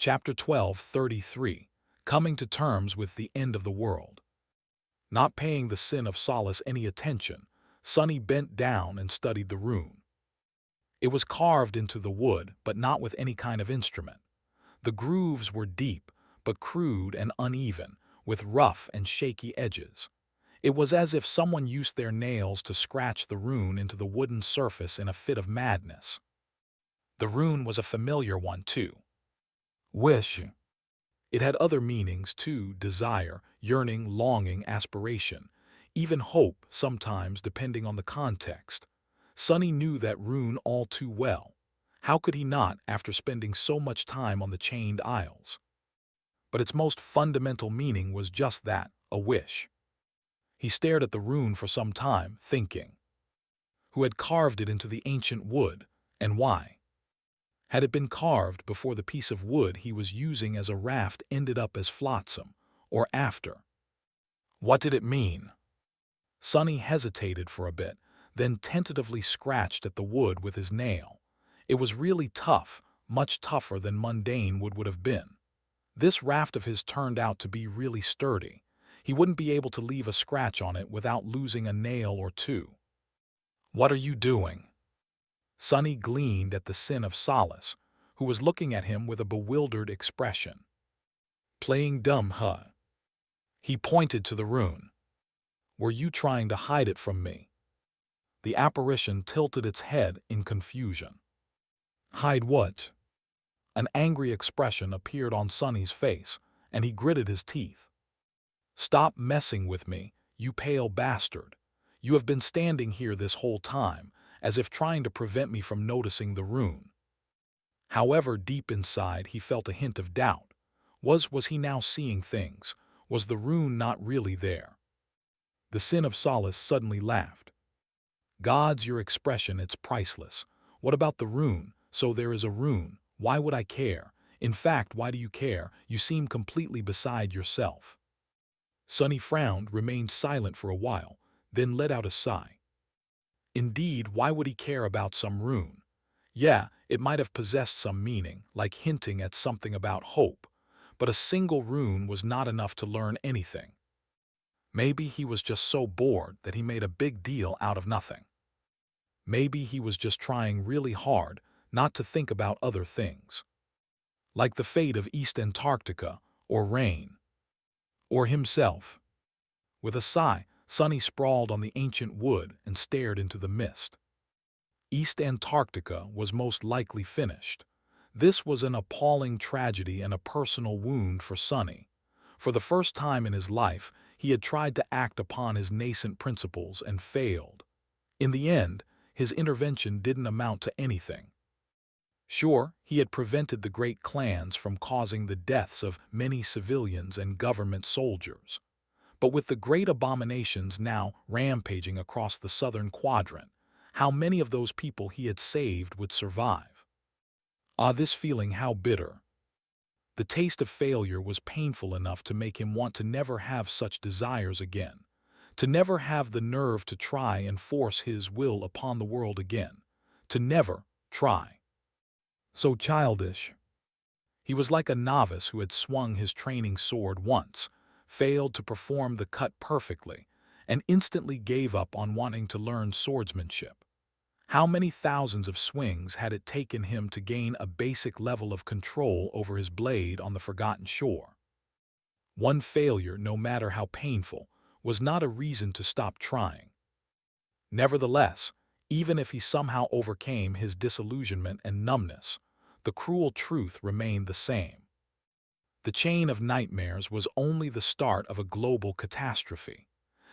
Chapter 12:33, Coming to Terms with the End of the World. Not paying the sin of solace any attention, Sonny bent down and studied the rune. It was carved into the wood, but not with any kind of instrument. The grooves were deep, but crude and uneven, with rough and shaky edges. It was as if someone used their nails to scratch the rune into the wooden surface in a fit of madness. The rune was a familiar one, too. Wish. It had other meanings too: desire, yearning, longing, aspiration, even hope, sometimes depending on the context. Sonny knew that rune all too well. How could he not, after spending so much time on the Chained Isles? But its most fundamental meaning was just that, a wish. He stared at the rune for some time, thinking. Who had carved it into the ancient wood, and why? Had it been carved before the piece of wood he was using as a raft ended up as flotsam, or after? What did it mean? Sonny hesitated for a bit, then tentatively scratched at the wood with his nail. It was really tough, much tougher than mundane wood would have been. This raft of his turned out to be really sturdy. He wouldn't be able to leave a scratch on it without losing a nail or two. What are you doing? Sonny gleaned at the Sin of Solace, who was looking at him with a bewildered expression. Playing dumb, huh? He pointed to the rune. Were you trying to hide it from me? The apparition tilted its head in confusion. Hide what? An angry expression appeared on Sonny's face, and he gritted his teeth. Stop messing with me, you pale bastard. You have been standing here this whole time, as if trying to prevent me from noticing the rune. However, deep inside he felt a hint of doubt. Was he now seeing things? Was the rune not really there? The Sin of Solace suddenly laughed. Gods, your expression, it's priceless. What about the rune? So there is a rune. Why would I care? In fact, why do you care? You seem completely beside yourself. Sonny frowned, remained silent for a while, then let out a sigh. Indeed, why would he care about some rune? Yeah, it might have possessed some meaning, like hinting at something about hope, but a single rune was not enough to learn anything. Maybe he was just so bored that he made a big deal out of nothing. Maybe he was just trying really hard not to think about other things. Like the fate of East Antarctica, or rain. Or himself. With a sigh, Sonny sprawled on the ancient wood and stared into the mist. East Antarctica was most likely finished. This was an appalling tragedy and a personal wound for Sonny. For the first time in his life, he had tried to act upon his nascent principles and failed. In the end, his intervention didn't amount to anything. Sure, he had prevented the great clans from causing the deaths of many civilians and government soldiers. But with the great abominations now rampaging across the southern quadrant, how many of those people he had saved would survive? Ah, this feeling, how bitter. The taste of failure was painful enough to make him want to never have such desires again, to never have the nerve to try and force his will upon the world again, to never try. So childish. He was like a novice who had swung his training sword once, failed to perform the cut perfectly, and instantly gave up on wanting to learn swordsmanship. How many thousands of swings had it taken him to gain a basic level of control over his blade on the forgotten shore? One failure, no matter how painful, was not a reason to stop trying. Nevertheless, even if he somehow overcame his disillusionment and numbness, the cruel truth remained the same. The chain of nightmares was only the start of a global catastrophe.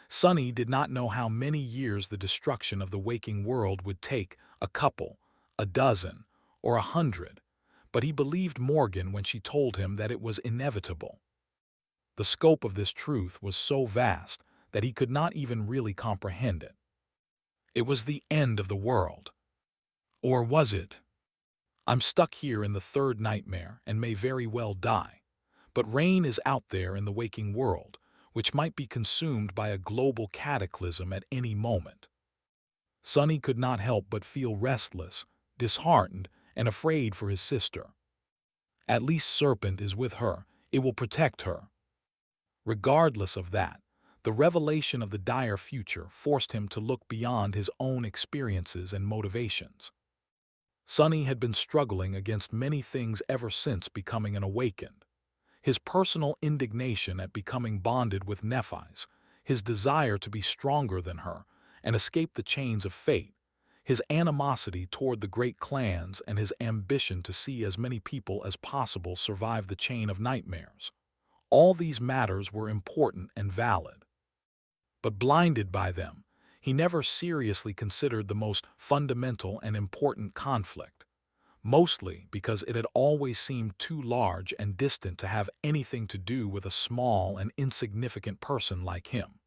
Sonny did not know how many years the destruction of the waking world would take, a couple, a dozen, or 100, but he believed Morgan when she told him that it was inevitable. The scope of this truth was so vast that he could not even really comprehend it. It was the end of the world. Or was it? I'm stuck here in the third nightmare and may very well die. But Rain is out there in the waking world, which might be consumed by a global cataclysm at any moment. Sonny could not help but feel restless, disheartened, and afraid for his sister. At least Serpent is with her. It will protect her. Regardless of that, the revelation of the dire future forced him to look beyond his own experiences and motivations. Sonny had been struggling against many things ever since becoming an awakened. His personal indignation at becoming bonded with Nephi's, his desire to be stronger than her and escape the chains of fate, his animosity toward the great clans, and his ambition to see as many people as possible survive the chain of nightmares. All these matters were important and valid. But blinded by them, he never seriously considered the most fundamental and important conflict, mostly because it had always seemed too large and distant to have anything to do with a small and insignificant person like him.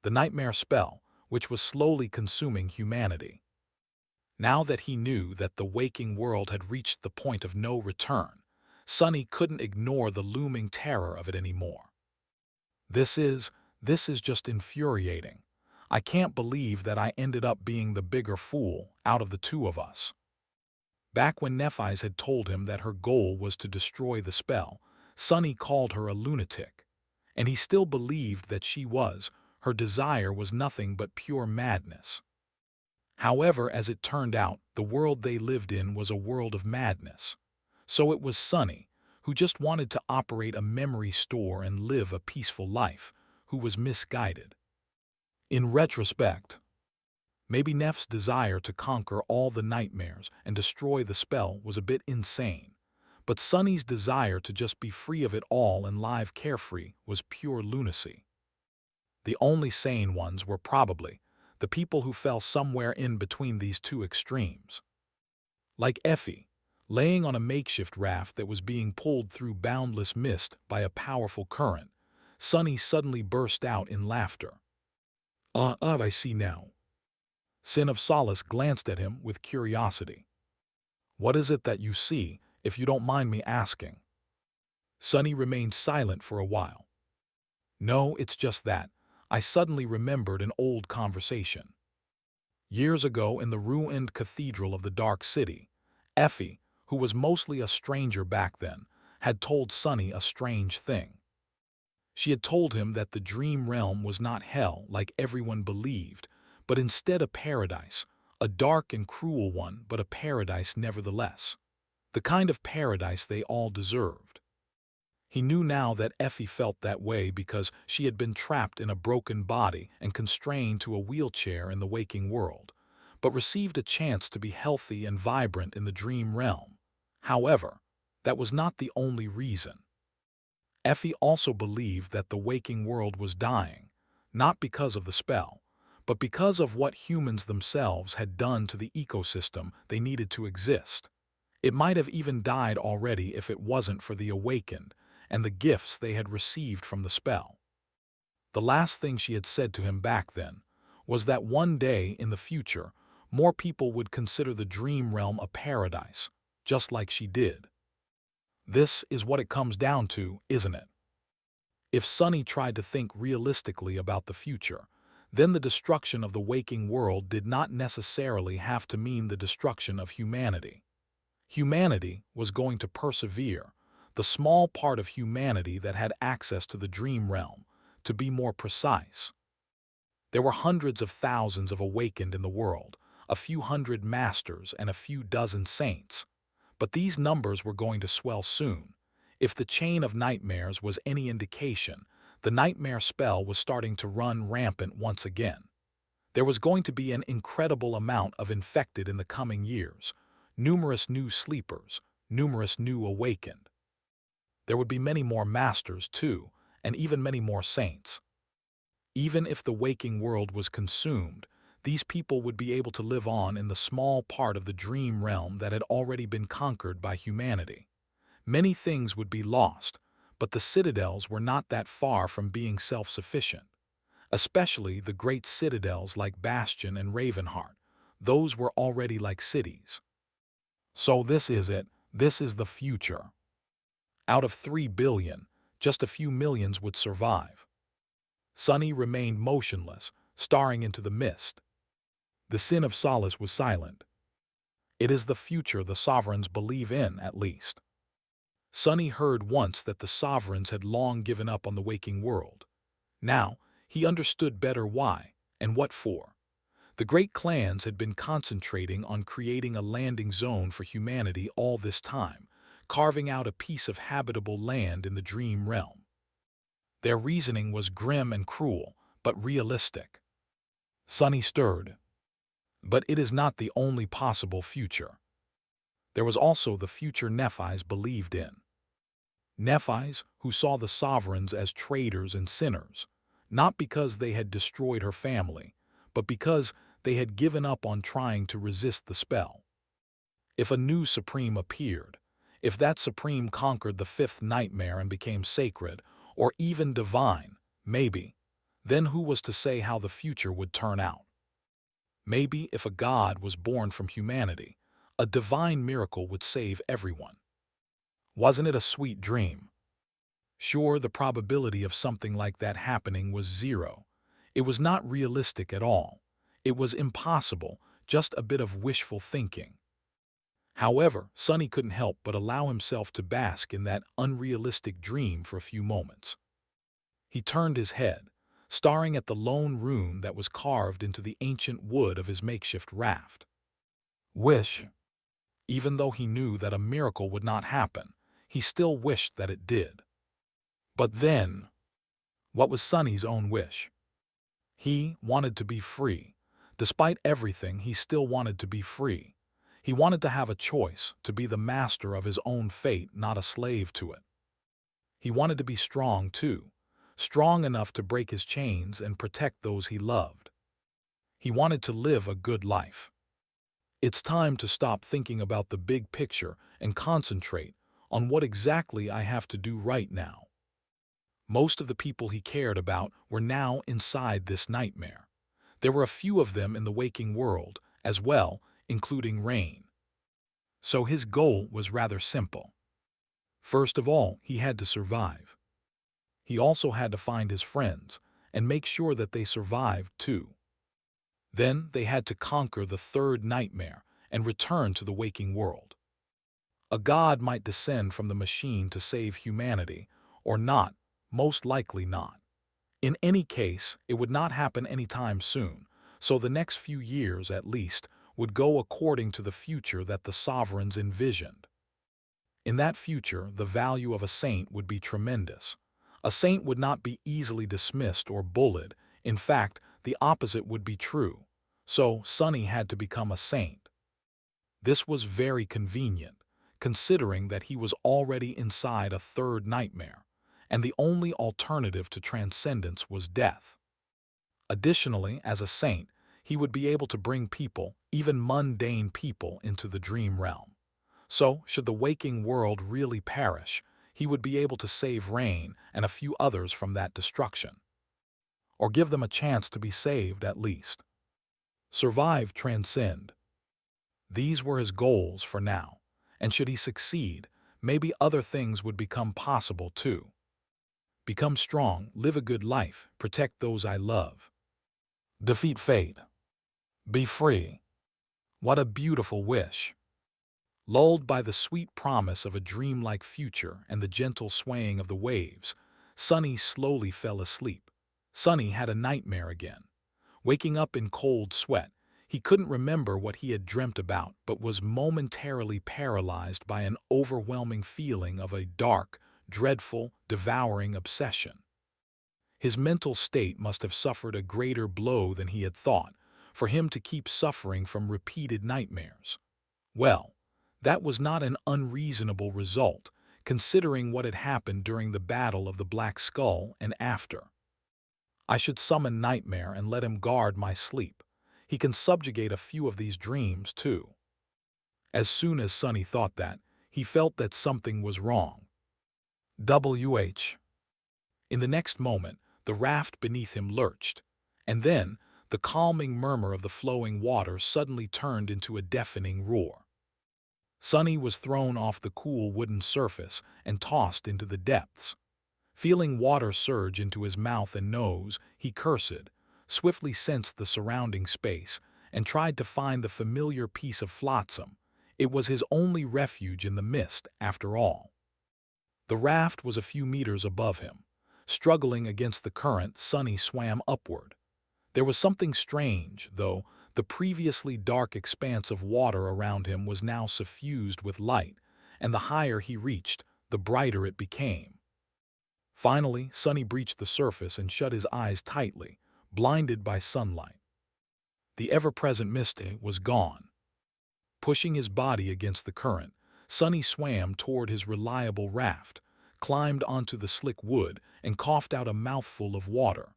The nightmare spell, which was slowly consuming humanity. Now that he knew that the waking world had reached the point of no return, Sonny couldn't ignore the looming terror of it anymore. This is just infuriating. I can't believe that I ended up being the bigger fool out of the two of us. Back when Nephi's had told him that her goal was to destroy the spell, Sonny called her a lunatic, and he still believed that she was. Her desire was nothing but pure madness. However, as it turned out, the world they lived in was a world of madness. So it was Sonny, who just wanted to operate a memory store and live a peaceful life, who was misguided. In retrospect, maybe Neff's desire to conquer all the nightmares and destroy the spell was a bit insane, but Sonny's desire to just be free of it all and live carefree was pure lunacy. The only sane ones were probably the people who fell somewhere in between these two extremes. Like Effie, laying on a makeshift raft that was being pulled through boundless mist by a powerful current, Sonny suddenly burst out in laughter. I see now. Sin of Solace glanced at him with curiosity. What is it that you see, if you don't mind me asking? Sonny remained silent for a while. No, it's just that. I suddenly remembered an old conversation. Years ago in the ruined cathedral of the Dark City, Effie, who was mostly a stranger back then, had told Sonny a strange thing. She had told him that the dream realm was not hell like everyone believed, but instead a paradise, a dark and cruel one, but a paradise nevertheless. The kind of paradise they all deserved. He knew now that Effie felt that way because she had been trapped in a broken body and constrained to a wheelchair in the waking world, but received a chance to be healthy and vibrant in the dream realm. However, that was not the only reason. Effie also believed that the waking world was dying, not because of the spell, but because of what humans themselves had done to the ecosystem they needed to exist. It might have even died already if it wasn't for the awakened and the gifts they had received from the spell. The last thing she had said to him back then was that one day in the future, more people would consider the dream realm a paradise, just like she did. This is what it comes down to, isn't it? If Sonny tried to think realistically about the future, then the destruction of the waking world did not necessarily have to mean the destruction of humanity. Humanity was going to persevere, the small part of humanity that had access to the dream realm, to be more precise. There were hundreds of thousands of awakened in the world, a few hundred masters and a few dozen saints. But these numbers were going to swell soon. If the chain of nightmares was any indication, the nightmare spell was starting to run rampant once again. There was going to be an incredible amount of infected in the coming years, numerous new sleepers, numerous new awakened. There would be many more masters, too, and even many more saints. Even if the waking world was consumed, these people would be able to live on in the small part of the dream realm that had already been conquered by humanity. Many things would be lost, but the citadels were not that far from being self-sufficient. Especially the great citadels like Bastion and Ravenheart. Those were already like cities. So this is it. This is the future. Out of 3 billion, just a few millions would survive. Sonny remained motionless, staring into the mist. The Sin of Solace was silent. It is the future the sovereigns believe in, at least. Sonny heard once that the sovereigns had long given up on the waking world. Now, he understood better why, and what for. The great clans had been concentrating on creating a landing zone for humanity all this time, carving out a piece of habitable land in the dream realm. Their reasoning was grim and cruel, but realistic. Sonny stirred. But it is not the only possible future. There was also the future Nephis believed in. Nephis who saw the sovereigns as traitors and sinners, not because they had destroyed her family, but because they had given up on trying to resist the spell. If a new supreme appeared, if that supreme conquered the fifth nightmare and became sacred, or even divine, maybe, then who was to say how the future would turn out? Maybe if a god was born from humanity, a divine miracle would save everyone. Wasn't it a sweet dream? Sure, the probability of something like that happening was zero. It was not realistic at all. It was impossible, just a bit of wishful thinking. However, Sonny couldn't help but allow himself to bask in that unrealistic dream for a few moments. He turned his head, staring at the lone rune that was carved into the ancient wood of his makeshift raft. Wish. Even though he knew that a miracle would not happen, he still wished that it did. But then, what was Sonny's own wish? He wanted to be free. Despite everything, he still wanted to be free. He wanted to have a choice, to be the master of his own fate, not a slave to it. He wanted to be strong, too, strong enough to break his chains and protect those he loved. He wanted to live a good life. It's time to stop thinking about the big picture and concentrate on what exactly I have to do right now. Most of the people he cared about were now inside this nightmare. There were a few of them in the waking world as well, including Rain. So his goal was rather simple. First of all, he had to survive. He also had to find his friends and make sure that they survived too. Then they had to conquer the third nightmare and return to the waking world. A god might descend from the machine to save humanity, or not, most likely not. In any case, it would not happen anytime soon, so the next few years at least would go according to the future that the sovereigns envisioned. In that future, the value of a saint would be tremendous. A saint would not be easily dismissed or bullied. In fact, the opposite would be true. So Sonny had to become a saint. This was very convenient, considering that he was already inside a third nightmare, and the only alternative to transcendence was death. Additionally, as a saint, he would be able to bring people, even mundane people, into the dream realm. So, should the waking world really perish, he would be able to save Rain and a few others from that destruction. Or give them a chance to be saved at least. Survive, transcend. These were his goals for now, and should he succeed, maybe other things would become possible too. Become strong, live a good life, protect those I love. Defeat fate. Be free. What a beautiful wish. Lulled by the sweet promise of a dreamlike future and the gentle swaying of the waves, Sonny slowly fell asleep. Sonny had a nightmare again. Waking up in cold sweat, he couldn't remember what he had dreamt about, but was momentarily paralyzed by an overwhelming feeling of a dark, dreadful, devouring obsession. His mental state must have suffered a greater blow than he had thought, for him to keep suffering from repeated nightmares. Well, that was not an unreasonable result, considering what had happened during the Battle of the Black Skull and after. I should summon Nightmare and let him guard my sleep. He can subjugate a few of these dreams, too. As soon as Sonny thought that, he felt that something was wrong. WH. In the next moment, the raft beneath him lurched, and then the calming murmur of the flowing water suddenly turned into a deafening roar. Sonny was thrown off the cool wooden surface and tossed into the depths. Feeling water surge into his mouth and nose, he cursed, swiftly sensed the surrounding space, and tried to find the familiar piece of flotsam. It was his only refuge in the mist, after all. The raft was a few meters above him. Struggling against the current, Sunny swam upward. There was something strange, though. The previously dark expanse of water around him was now suffused with light, and the higher he reached, the brighter it became. Finally, Sunny breached the surface and shut his eyes tightly, blinded by sunlight. The ever-present mist was gone. Pushing his body against the current, Sunny swam toward his reliable raft, climbed onto the slick wood, and coughed out a mouthful of water.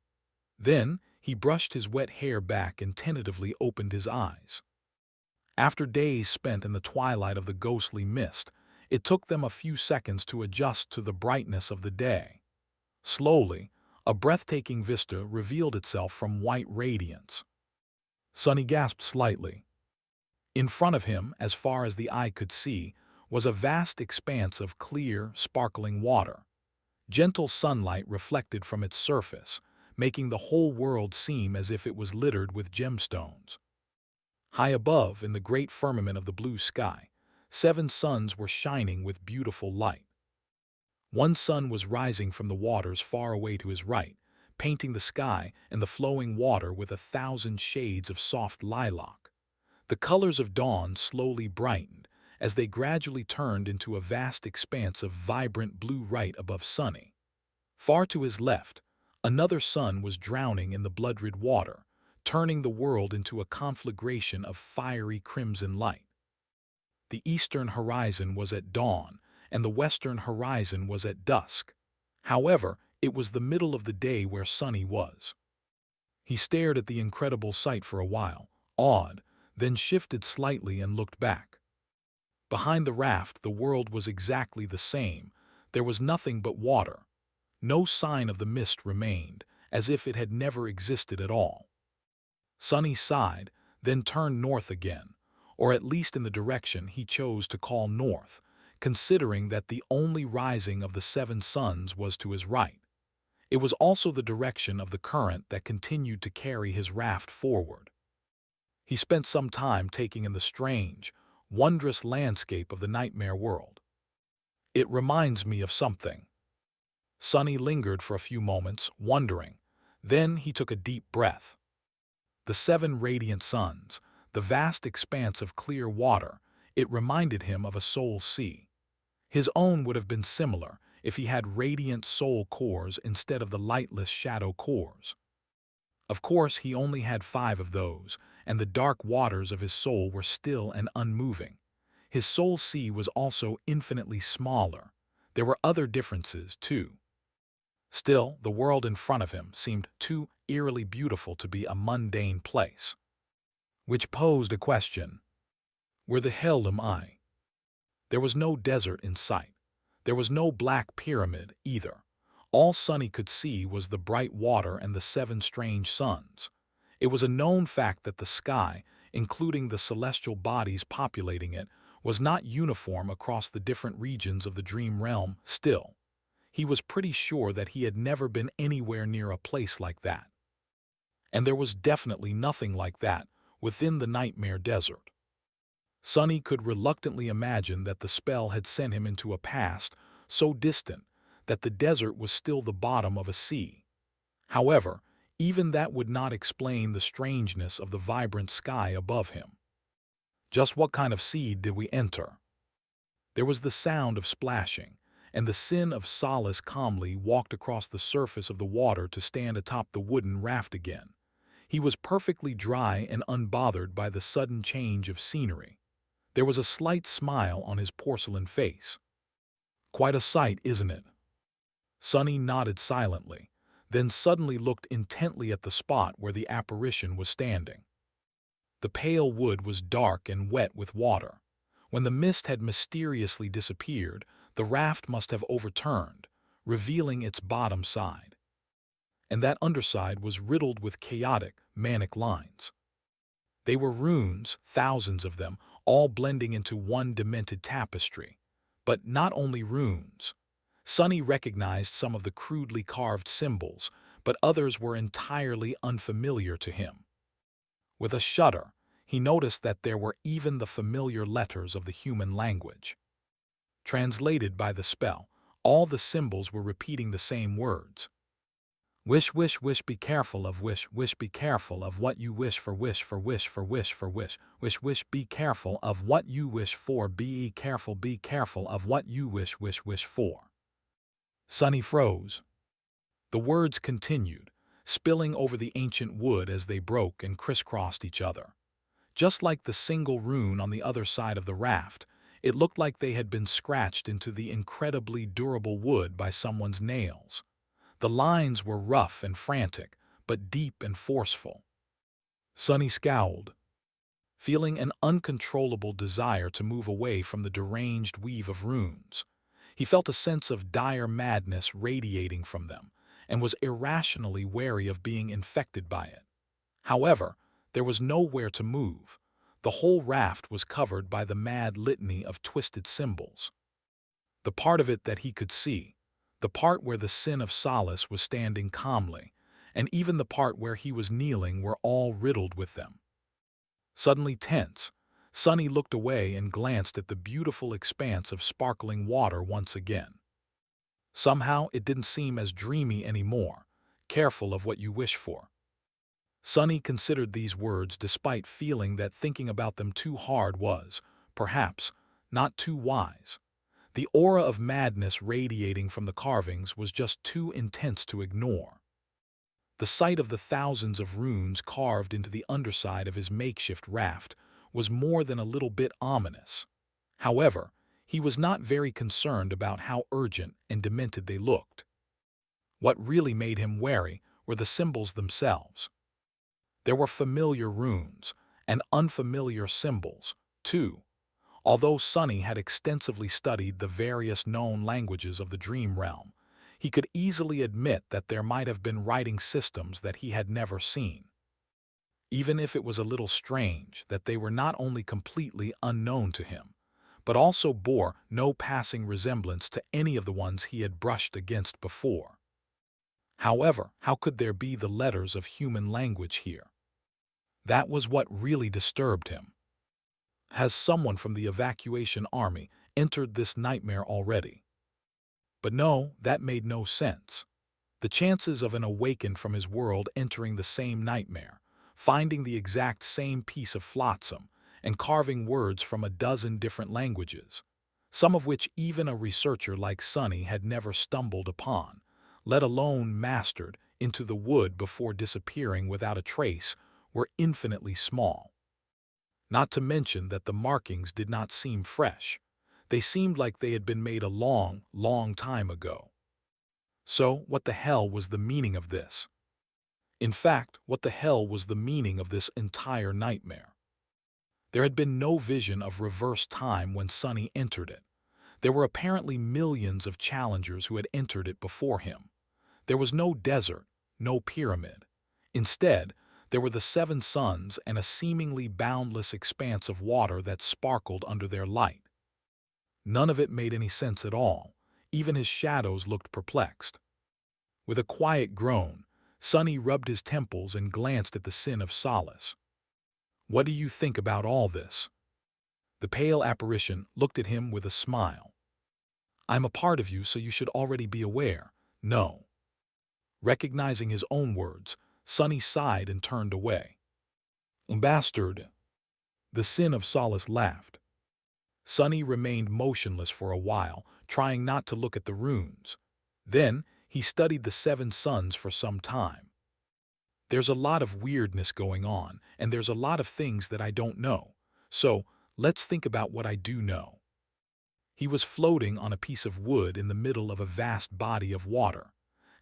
Then, he brushed his wet hair back and tentatively opened his eyes. After days spent in the twilight of the ghostly mist, it took them a few seconds to adjust to the brightness of the day. Slowly, a breathtaking vista revealed itself from white radiance. Sunny gasped slightly. In front of him, as far as the eye could see, was a vast expanse of clear, sparkling water. Gentle sunlight reflected from its surface, making the whole world seem as if it was littered with gemstones. High above, in the great firmament of the blue sky, 7 suns were shining with beautiful light. One sun was rising from the waters far away to his right, painting the sky and the flowing water with 1,000 shades of soft lilac. The colors of dawn slowly brightened, as they gradually turned into a vast expanse of vibrant blue right above Sunny. Far to his left, another sun was drowning in the blood-red water, turning the world into a conflagration of fiery crimson light. The eastern horizon was at dawn, and the western horizon was at dusk. However, it was the middle of the day where Sunny was. He stared at the incredible sight for a while, awed, then shifted slightly and looked back. Behind the raft, the world was exactly the same. There was nothing but water. No sign of the mist remained, as if it had never existed at all. Sunny sighed, then turned north again, or at least in the direction he chose to call north, considering that the only rising of the 7 suns was to his right. It was also the direction of the current that continued to carry his raft forward. He spent some time taking in the strange, wondrous landscape of the nightmare world. It reminds me of something. Sunny lingered for a few moments, wondering. Then he took a deep breath. The 7 radiant suns, the vast expanse of clear water, it reminded him of a soul sea. His own would have been similar if he had radiant soul cores instead of the lightless shadow cores. Of course, he only had 5 of those, and the dark waters of his soul were still and unmoving. His soul sea was also infinitely smaller. There were other differences, too. Still, the world in front of him seemed too eerily beautiful to be a mundane place. Which posed a question. Where the hell am I? There was no desert in sight. There was no black pyramid, either. All Sunny could see was the bright water and the 7 strange suns. It was a known fact that the sky, including the celestial bodies populating it, was not uniform across the different regions of the dream realm. Still, he was pretty sure that he had never been anywhere near a place like that. And there was definitely nothing like that within the nightmare desert. Sunny could reluctantly imagine that the spell had sent him into a past so distant that the desert was still the bottom of a sea. However, even that would not explain the strangeness of the vibrant sky above him. Just what kind of sea did we enter? There was the sound of splashing, and the Sin of Solace calmly walked across the surface of the water to stand atop the wooden raft again. He was perfectly dry and unbothered by the sudden change of scenery. There was a slight smile on his porcelain face. Quite a sight, isn't it? Sunny nodded silently, then suddenly looked intently at the spot where the apparition was standing. The pale wood was dark and wet with water. When the mist had mysteriously disappeared, the raft must have overturned, revealing its bottom side. And that underside was riddled with chaotic, manic lines. They were runes, thousands of them, all blending into one demented tapestry. But not only runes. Sunny recognized some of the crudely carved symbols, but others were entirely unfamiliar to him. With a shudder, he noticed that there were even the familiar letters of the human language. Translated by the spell, All the symbols were repeating the same words. Wish, wish, wish, be careful of wish, wish, be careful of what you wish for, wish for, wish for, wish for, wish, wish, wish, be careful of what you wish for, be careful of what you wish, wish for. Sunny froze. The words continued, spilling over the ancient wood as they broke and crisscrossed each other. Just like the single rune on the other side of the raft, it looked like they had been scratched into the incredibly durable wood by someone's nails. The lines were rough and frantic, but deep and forceful. Sunny scowled, feeling an uncontrollable desire to move away from the deranged weave of runes. He felt a sense of dire madness radiating from them, and was irrationally wary of being infected by it. However, there was nowhere to move. The whole raft was covered by the mad litany of twisted symbols. The part of it that he could see, the part where the sin of solace was standing calmly, and even the part where he was kneeling were all riddled with them. Suddenly tense, Sunny looked away and glanced at the beautiful expanse of sparkling water once again. Somehow it didn't seem as dreamy anymore. Careful of what you wish for. Sunny considered these words despite feeling that thinking about them too hard was, perhaps, not too wise. The aura of madness radiating from the carvings was just too intense to ignore. The sight of the thousands of runes carved into the underside of his makeshift raft was more than a little bit ominous. However, he was not very concerned about how urgent and demented they looked. What really made him wary were the symbols themselves. There were familiar runes and unfamiliar symbols, too. Although Sunny had extensively studied the various known languages of the dream realm, he could easily admit that there might have been writing systems that he had never seen. Even if it was a little strange that they were not only completely unknown to him, but also bore no passing resemblance to any of the ones he had brushed against before. However, how could there be the letters of human language here? That was what really disturbed him. Has someone from the evacuation army entered this nightmare already? But no, that made no sense. The chances of an awakened from his world entering the same nightmare, finding the exact same piece of flotsam, and carving words from a dozen different languages, some of which even a researcher like Sunny had never stumbled upon, let alone mastered, into the wood before disappearing without a trace, were infinitely small. Not to mention that the markings did not seem fresh. They seemed like they had been made a long, long time ago. So, what the hell was the meaning of this? In fact, what the hell was the meaning of this entire nightmare? There had been no vision of reverse time when Sunny entered it. There were apparently millions of challengers who had entered it before him. There was no desert, no pyramid. Instead, there were the seven suns and a seemingly boundless expanse of water that sparkled under their light. None of it made any sense at all. Even his shadows looked perplexed. With a quiet groan, Sunny rubbed his temples and glanced at the sin of solace. What do you think about all this? The pale apparition looked at him with a smile. I'm a part of you, so you should already be aware. No. Recognizing his own words, Sunny sighed and turned away. Bastard! The sin of solace laughed. Sunny remained motionless for a while, trying not to look at the runes. Then, he studied the seven suns for some time. There's a lot of weirdness going on, and there's a lot of things that I don't know. So, let's think about what I do know. He was floating on a piece of wood in the middle of a vast body of water.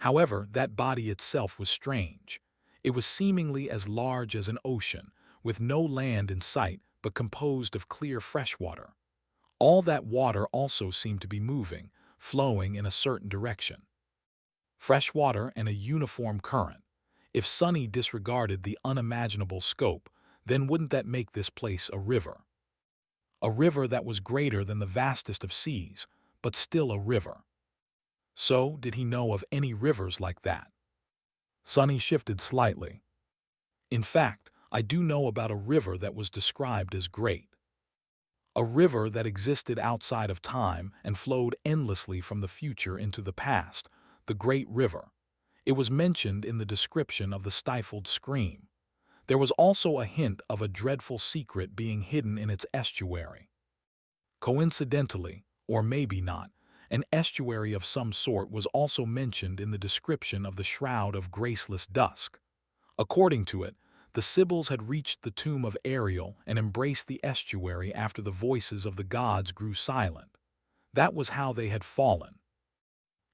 However, that body itself was strange. It was seemingly as large as an ocean, with no land in sight but composed of clear fresh water. All that water also seemed to be moving, flowing in a certain direction. Fresh water and a uniform current. If Sunny disregarded the unimaginable scope, then wouldn't that make this place a river? A river that was greater than the vastest of seas, but still a river. So, did he know of any rivers like that? Sunny shifted slightly. In fact, I do know about a river that was described as great. A river that existed outside of time and flowed endlessly from the future into the past, the Great River. It was mentioned in the description of the stifled scream. There was also a hint of a dreadful secret being hidden in its estuary. Coincidentally, or maybe not, an estuary of some sort was also mentioned in the description of the Shroud of Graceless Dusk. According to it, the Sibyls had reached the tomb of Ariel and embraced the estuary after the voices of the gods grew silent. That was how they had fallen.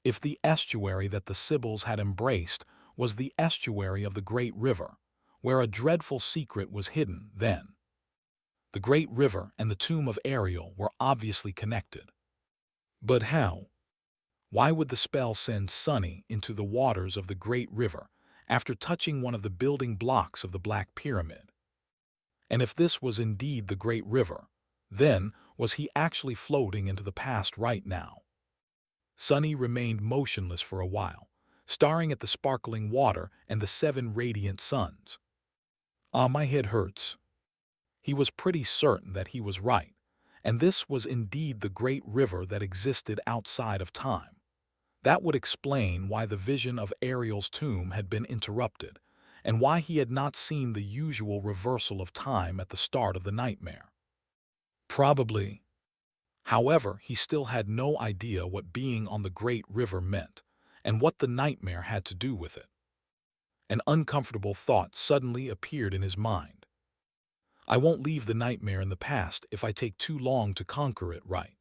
If the estuary that the Sibyls had embraced was the estuary of the great river, where a dreadful secret was hidden, then the great river and the tomb of Ariel were obviously connected. But how? Why would the spell send Sunny into the waters of the great river after touching one of the building blocks of the Black Pyramid? And if this was indeed the great river, then was he actually floating into the past right now? Sunny remained motionless for a while, staring at the sparkling water and the 7 radiant suns. "Ah, my head hurts." He was pretty certain that he was right, and this was indeed the great river that existed outside of time. That would explain why the vision of Ariel's tomb had been interrupted, and why he had not seen the usual reversal of time at the start of the nightmare. Probably. However, he still had no idea what being on the great river meant, and what the nightmare had to do with it. An uncomfortable thought suddenly appeared in his mind. I won't leave the nightmare in the past if I take too long to conquer it, right?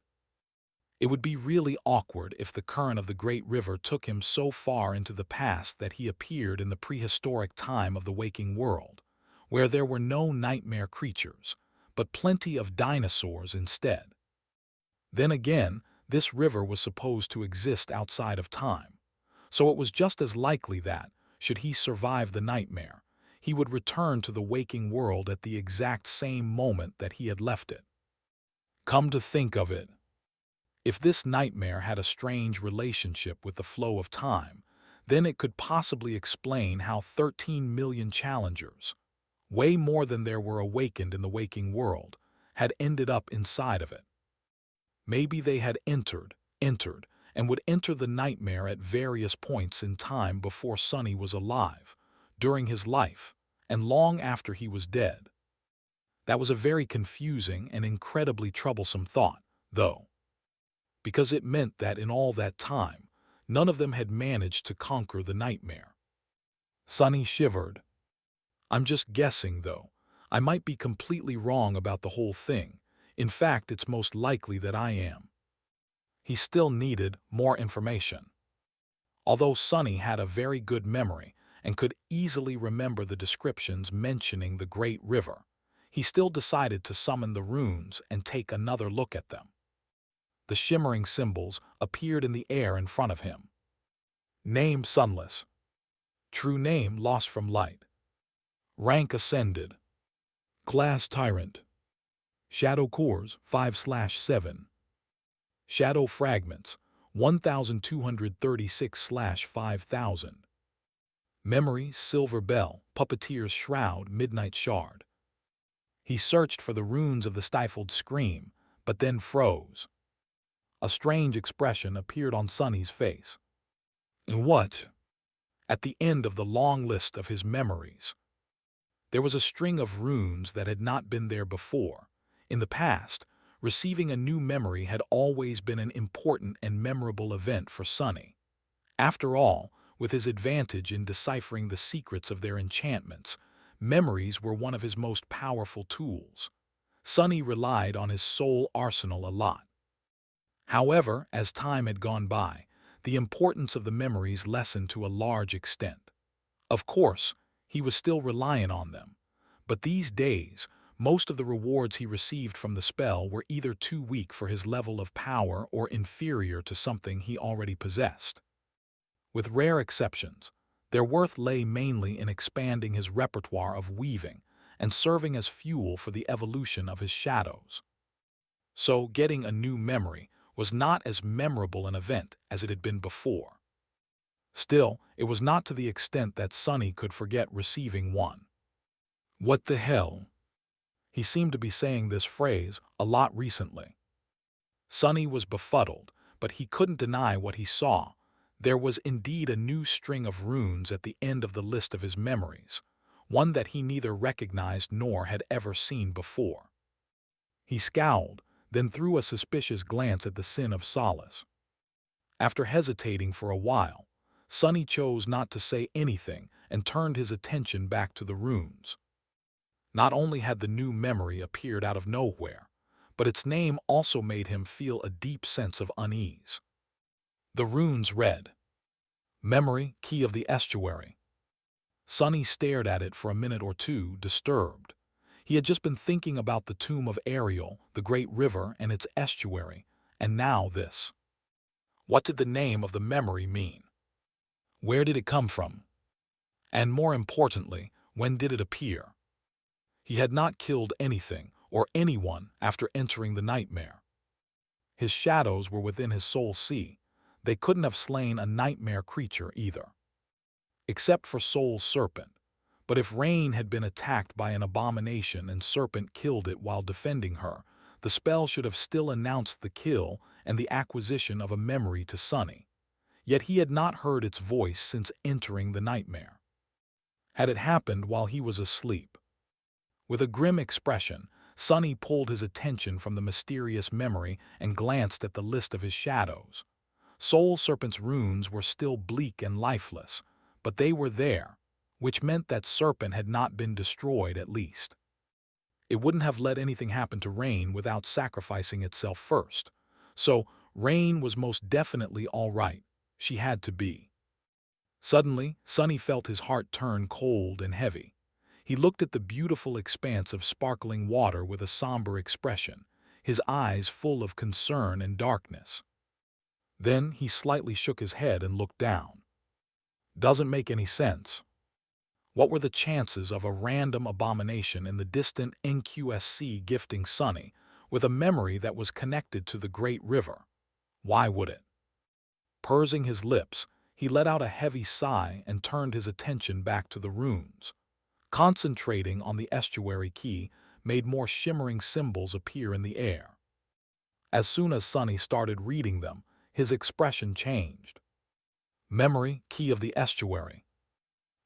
It would be really awkward if the current of the great river took him so far into the past that he appeared in the prehistoric time of the waking world, where there were no nightmare creatures, but plenty of dinosaurs instead. Then again, this river was supposed to exist outside of time, so it was just as likely that, should he survive the nightmare, he would return to the waking world at the exact same moment that he had left it. Come to think of it, if this nightmare had a strange relationship with the flow of time, then it could possibly explain how 13 million challengers, way more than there were awakened in the waking world, had ended up inside of it. Maybe they had entered, and would enter the nightmare at various points in time before Sunny was alive, during his life, and long after he was dead. That was a very confusing and incredibly troublesome thought, though, because it meant that in all that time, none of them had managed to conquer the nightmare. Sunny shivered. I'm just guessing, though. I might be completely wrong about the whole thing. In fact, it's most likely that I am. He still needed more information. Although Sunny had a very good memory and could easily remember the descriptions mentioning the great river, he still decided to summon the runes and take another look at them. The shimmering symbols appeared in the air in front of him. Name Sunless. True name lost from light. Rank ascended. Class Tyrant. Shadow Cores 5/7. Shadow Fragments 1236/5000. Memory Silver Bell, Puppeteer's Shroud, Midnight Shard. He searched for the runes of the stifled scream, but then froze. A strange expression appeared on Sunny's face. And what? At the end of the long list of his memories, there was a string of runes that had not been there before. In the past, receiving a new memory had always been an important and memorable event for Sunny. After all, with his advantage in deciphering the secrets of their enchantments, memories were one of his most powerful tools. Sunny relied on his soul arsenal a lot. However, as time had gone by, the importance of the memories lessened to a large extent. Of course, he was still reliant on them, but these days, most of the rewards he received from the spell were either too weak for his level of power or inferior to something he already possessed. With rare exceptions, their worth lay mainly in expanding his repertoire of weaving and serving as fuel for the evolution of his shadows. So, getting a new memory was not as memorable an event as it had been before. Still, it was not to the extent that Sunny could forget receiving one. What the hell? He seemed to be saying this phrase a lot recently. Sonny was befuddled, but he couldn't deny what he saw. There was indeed a new string of runes at the end of the list of his memories, one that he neither recognized nor had ever seen before. He scowled, then threw a suspicious glance at the Sin of Solace. After hesitating for a while, Sonny chose not to say anything and turned his attention back to the runes. Not only had the new memory appeared out of nowhere, but its name also made him feel a deep sense of unease. The runes read, "Memory, Key of the Estuary." Sonny stared at it for a minute or two, disturbed. He had just been thinking about the tomb of Ariel, the great river, and its estuary, and now this. What did the name of the memory mean? Where did it come from? And more importantly, when did it appear? He had not killed anything or anyone after entering the nightmare. His shadows were within his soul sea. They couldn't have slain a nightmare creature either. Except for Soul's serpent. But if Rain had been attacked by an abomination and Serpent killed it while defending her, the spell should have still announced the kill and the acquisition of a memory to Sonny. Yet he had not heard its voice since entering the nightmare. Had it happened while he was asleep? With a grim expression, Sonny pulled his attention from the mysterious memory and glanced at the list of his shadows. Soul Serpent's runes were still bleak and lifeless, but they were there, which meant that Serpent had not been destroyed at least. It wouldn't have let anything happen to Rain without sacrificing itself first. So Rain was most definitely all right. She had to be. Suddenly, Sonny felt his heart turn cold and heavy. He looked at the beautiful expanse of sparkling water with a somber expression, his eyes full of concern and darkness. Then he slightly shook his head and looked down. Doesn't make any sense. What were the chances of a random abomination in the distant NQSC gifting Sonny with a memory that was connected to the great river? Why would it? Pursing his lips, he let out a heavy sigh and turned his attention back to the runes. Concentrating on the estuary key made more shimmering symbols appear in the air. As soon as Sonny started reading them, his expression changed. Memory, Key of the Estuary.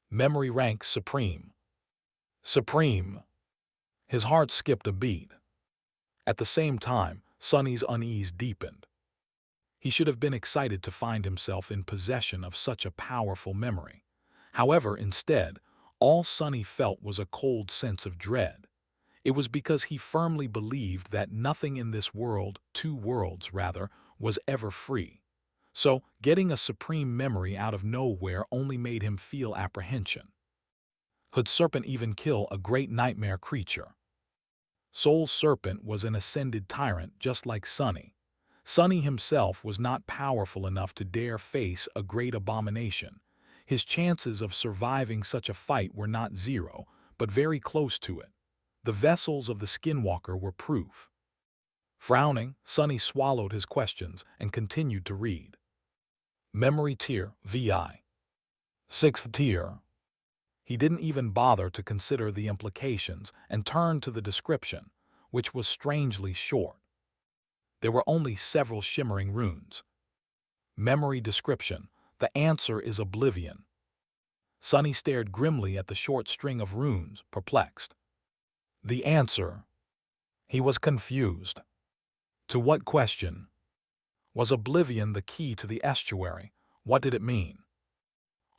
Memory rank Supreme. Supreme. His heart skipped a beat. At the same time, Sonny's unease deepened. He should have been excited to find himself in possession of such a powerful memory. However, instead, all Sonny felt was a cold sense of dread. It was because he firmly believed that nothing in this world, two worlds rather, was ever free. So, getting a supreme memory out of nowhere only made him feel apprehension. Could Serpent even kill a great nightmare creature? Soul Serpent was an ascended tyrant just like Sonny. Sonny himself was not powerful enough to dare face a great abomination. His chances of surviving such a fight were not zero, but very close to it. The vessels of the Skinwalker were proof. Frowning, Sonny swallowed his questions and continued to read. Memory Tier, VI. 6th Tier. He didn't even bother to consider the implications and turned to the description, which was strangely short. There were only several shimmering runes. Memory description. The answer is oblivion. Sonny stared grimly at the short string of runes, perplexed. The answer. He was confused. To what question? Was oblivion the key to the estuary? What did it mean?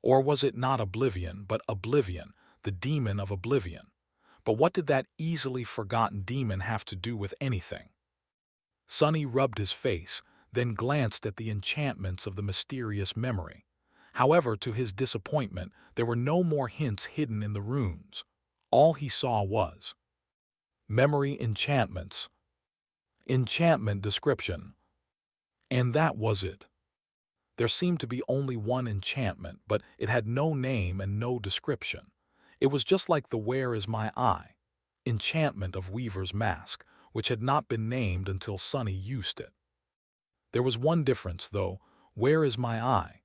Or was it not oblivion, but oblivion, the demon of oblivion? But what did that easily forgotten demon have to do with anything? Sonny rubbed his face, then glanced at the enchantments of the mysterious memory. However, to his disappointment, there were no more hints hidden in the runes. All he saw was memory enchantments. Enchantment description. And that was it. There seemed to be only one enchantment, but it had no name and no description. It was just like the Where Is My Eye? Enchantment of Weaver's Mask, which had not been named until Sonny used it. There was one difference, though. Where Is My Eye?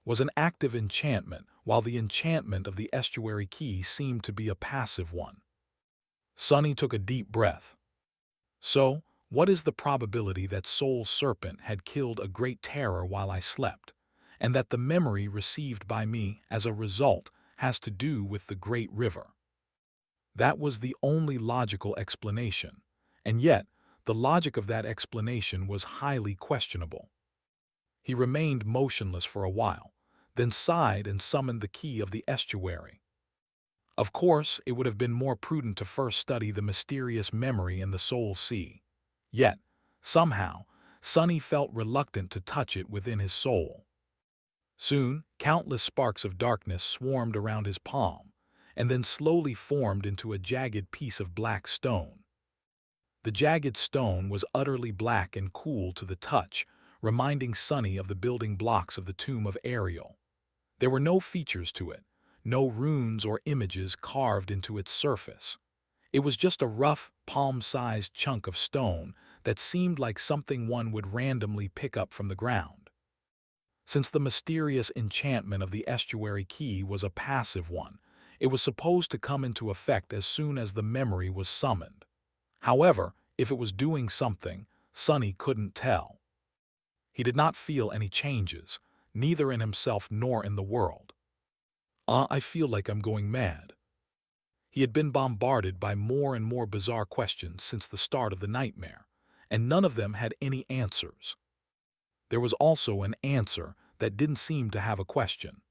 Was an active enchantment, while the enchantment of the estuary key seemed to be a passive one. Sunny took a deep breath. So, what is the probability that Soul Serpent had killed a great terror while I slept, and that the memory received by me as a result has to do with the great river? That was the only logical explanation, and yet the logic of that explanation was highly questionable. He remained motionless for a while, then sighed and summoned the key of the estuary. Of course, it would have been more prudent to first study the mysterious memory in the Soul Sea. Yet, somehow, Sunny felt reluctant to touch it within his soul. Soon, countless sparks of darkness swarmed around his palm, and then slowly formed into a jagged piece of black stone. The jagged stone was utterly black and cool to the touch, reminding Sunny of the building blocks of the tomb of Ariel. There were no features to it, no runes or images carved into its surface. It was just a rough, palm-sized chunk of stone that seemed like something one would randomly pick up from the ground. Since the mysterious enchantment of the estuary key was a passive one, it was supposed to come into effect as soon as the memory was summoned. However, if it was doing something, Sunny couldn't tell. He did not feel any changes, neither in himself nor in the world. I feel like I'm going mad." He had been bombarded by more and more bizarre questions since the start of the nightmare, and none of them had any answers. There was also an answer that didn't seem to have a question.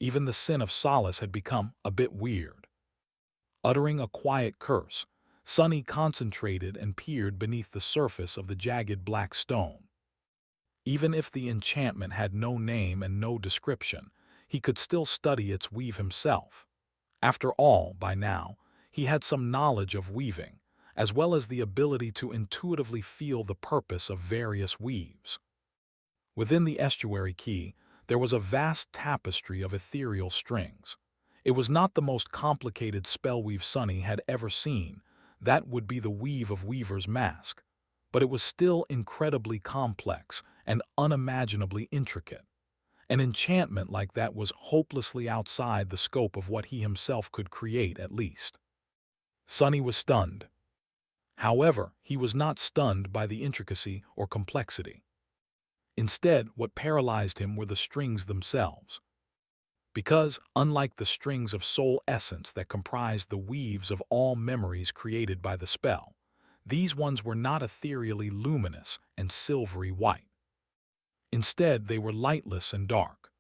Even the sin of solace had become a bit weird. Uttering a quiet curse, Sunny concentrated and peered beneath the surface of the jagged black stone. Even if the enchantment had no name and no description, he could still study its weave himself. After all, by now, he had some knowledge of weaving, as well as the ability to intuitively feel the purpose of various weaves. Within the estuary key, there was a vast tapestry of ethereal strings. It was not the most complicated spellweave Sunny had ever seen. That would be the weave of Weaver's mask. But it was still incredibly complex and unimaginably intricate. An enchantment like that was hopelessly outside the scope of what he himself could create, at least. Sunny was stunned. However, he was not stunned by the intricacy or complexity. Instead, what paralyzed him were the strings themselves. Because, unlike the strings of soul essence that comprised the weaves of all memories created by the spell, these ones were not ethereally luminous and silvery white. Instead, they were lightless and dark.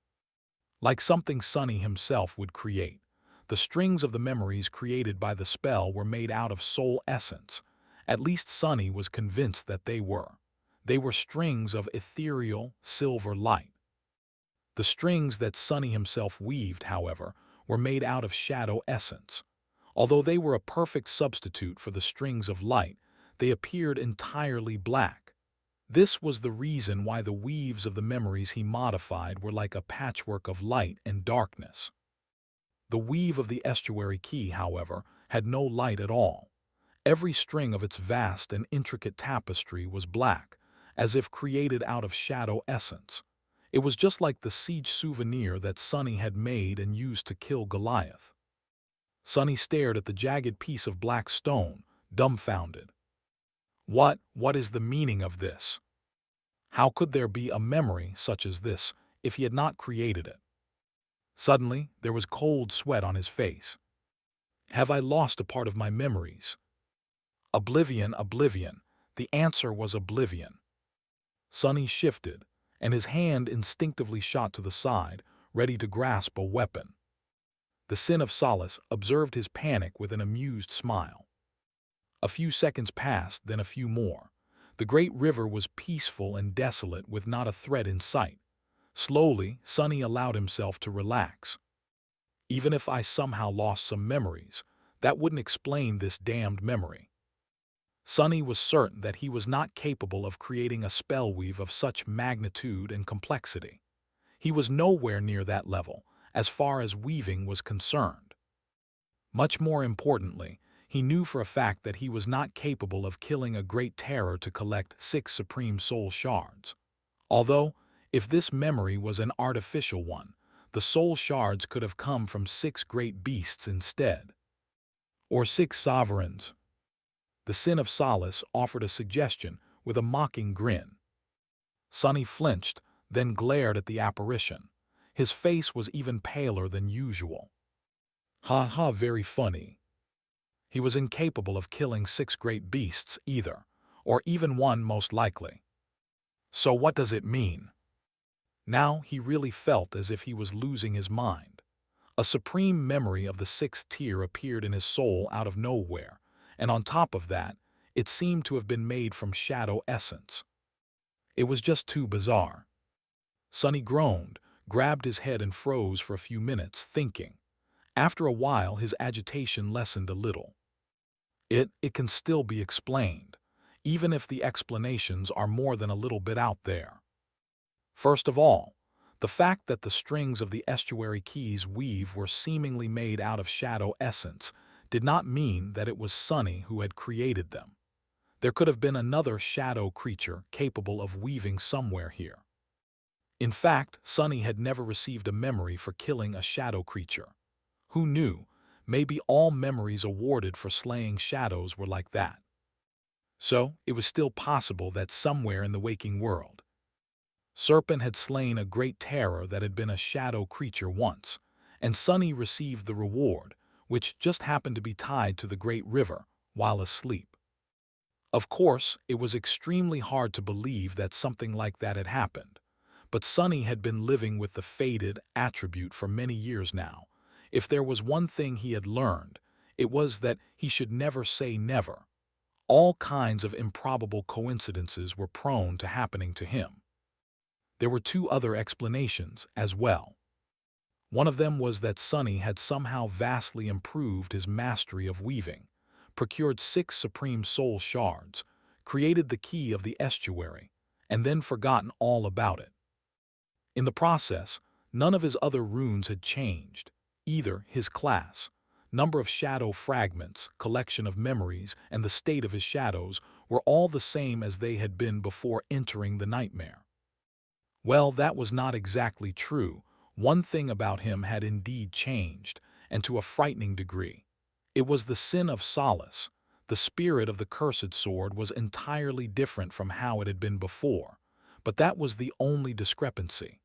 Like something Sunny himself would create, the strings of the memories created by the spell were made out of soul essence. At least Sunny was convinced that they were. They were strings of ethereal, silver light. The strings that Sunny himself weaved, however, were made out of shadow essence. Although they were a perfect substitute for the strings of light, they appeared entirely black. This was the reason why the weaves of the memories he modified were like a patchwork of light and darkness. The weave of the estuary key, however, had no light at all. Every string of its vast and intricate tapestry was black, as if created out of shadow essence. It was just like the siege souvenir that Sunny had made and used to kill Goliath. Sunny stared at the jagged piece of black stone, dumbfounded. What is the meaning of this? How could there be a memory such as this if he had not created it? Suddenly, there was cold sweat on his face. Have I lost a part of my memories? Oblivion, oblivion. The answer was oblivion. Sunny shifted, and his hand instinctively shot to the side, ready to grasp a weapon. The Sin of Solace observed his panic with an amused smile. A few seconds passed, then a few more. The great river was peaceful and desolate with not a threat in sight. Slowly, Sunny allowed himself to relax. Even if I somehow lost some memories, that wouldn't explain this damned memory. Sunny was certain that he was not capable of creating a spellweave of such magnitude and complexity. He was nowhere near that level, as far as weaving was concerned. Much more importantly, he knew for a fact that he was not capable of killing a great terror to collect 6 supreme soul shards. Although, if this memory was an artificial one, the soul shards could have come from 6 great beasts instead. or 6 sovereigns. The Sin of Solace offered a suggestion with a mocking grin. Sonny flinched, then glared at the apparition. His face was even paler than usual. Ha ha, very funny. He was incapable of killing 6 great beasts either, or even one most likely. So what does it mean? Now he really felt as if he was losing his mind. A supreme memory of the 6th tier appeared in his soul out of nowhere, and on top of that, it seemed to have been made from shadow essence. It was just too bizarre. Sonny groaned, grabbed his head and froze for a few minutes, thinking. After a while, his agitation lessened a little. It can still be explained, even if the explanations are more than a little bit out there. First of all, the fact that the strings of the estuary keys weave were seemingly made out of shadow essence did not mean that it was Sonny who had created them. There could have been another shadow creature capable of weaving somewhere here. In fact, Sonny had never received a memory for killing a shadow creature. Who knew? Maybe all memories awarded for slaying shadows were like that. So, it was still possible that somewhere in the waking world, Serpent had slain a great terror that had been a shadow creature once, and Sonny received the reward, which just happened to be tied to the great river while asleep. Of course, it was extremely hard to believe that something like that had happened, but Sonny had been living with the fated attribute for many years now. If there was one thing he had learned, it was that he should never say never. All kinds of improbable coincidences were prone to happening to him. There were 2 other explanations as well. One of them was that Sonny had somehow vastly improved his mastery of weaving, procured 6 supreme soul shards, created the key of the estuary, and then forgotten all about it. In the process, none of his other runes had changed, either his class, number of shadow fragments, collection of memories, and the state of his shadows were all the same as they had been before entering the nightmare. Well, that was not exactly true. One thing about him had indeed changed, and to a frightening degree. It was the Sin of Solace. The spirit of the cursed sword was entirely different from how it had been before, but that was the only discrepancy.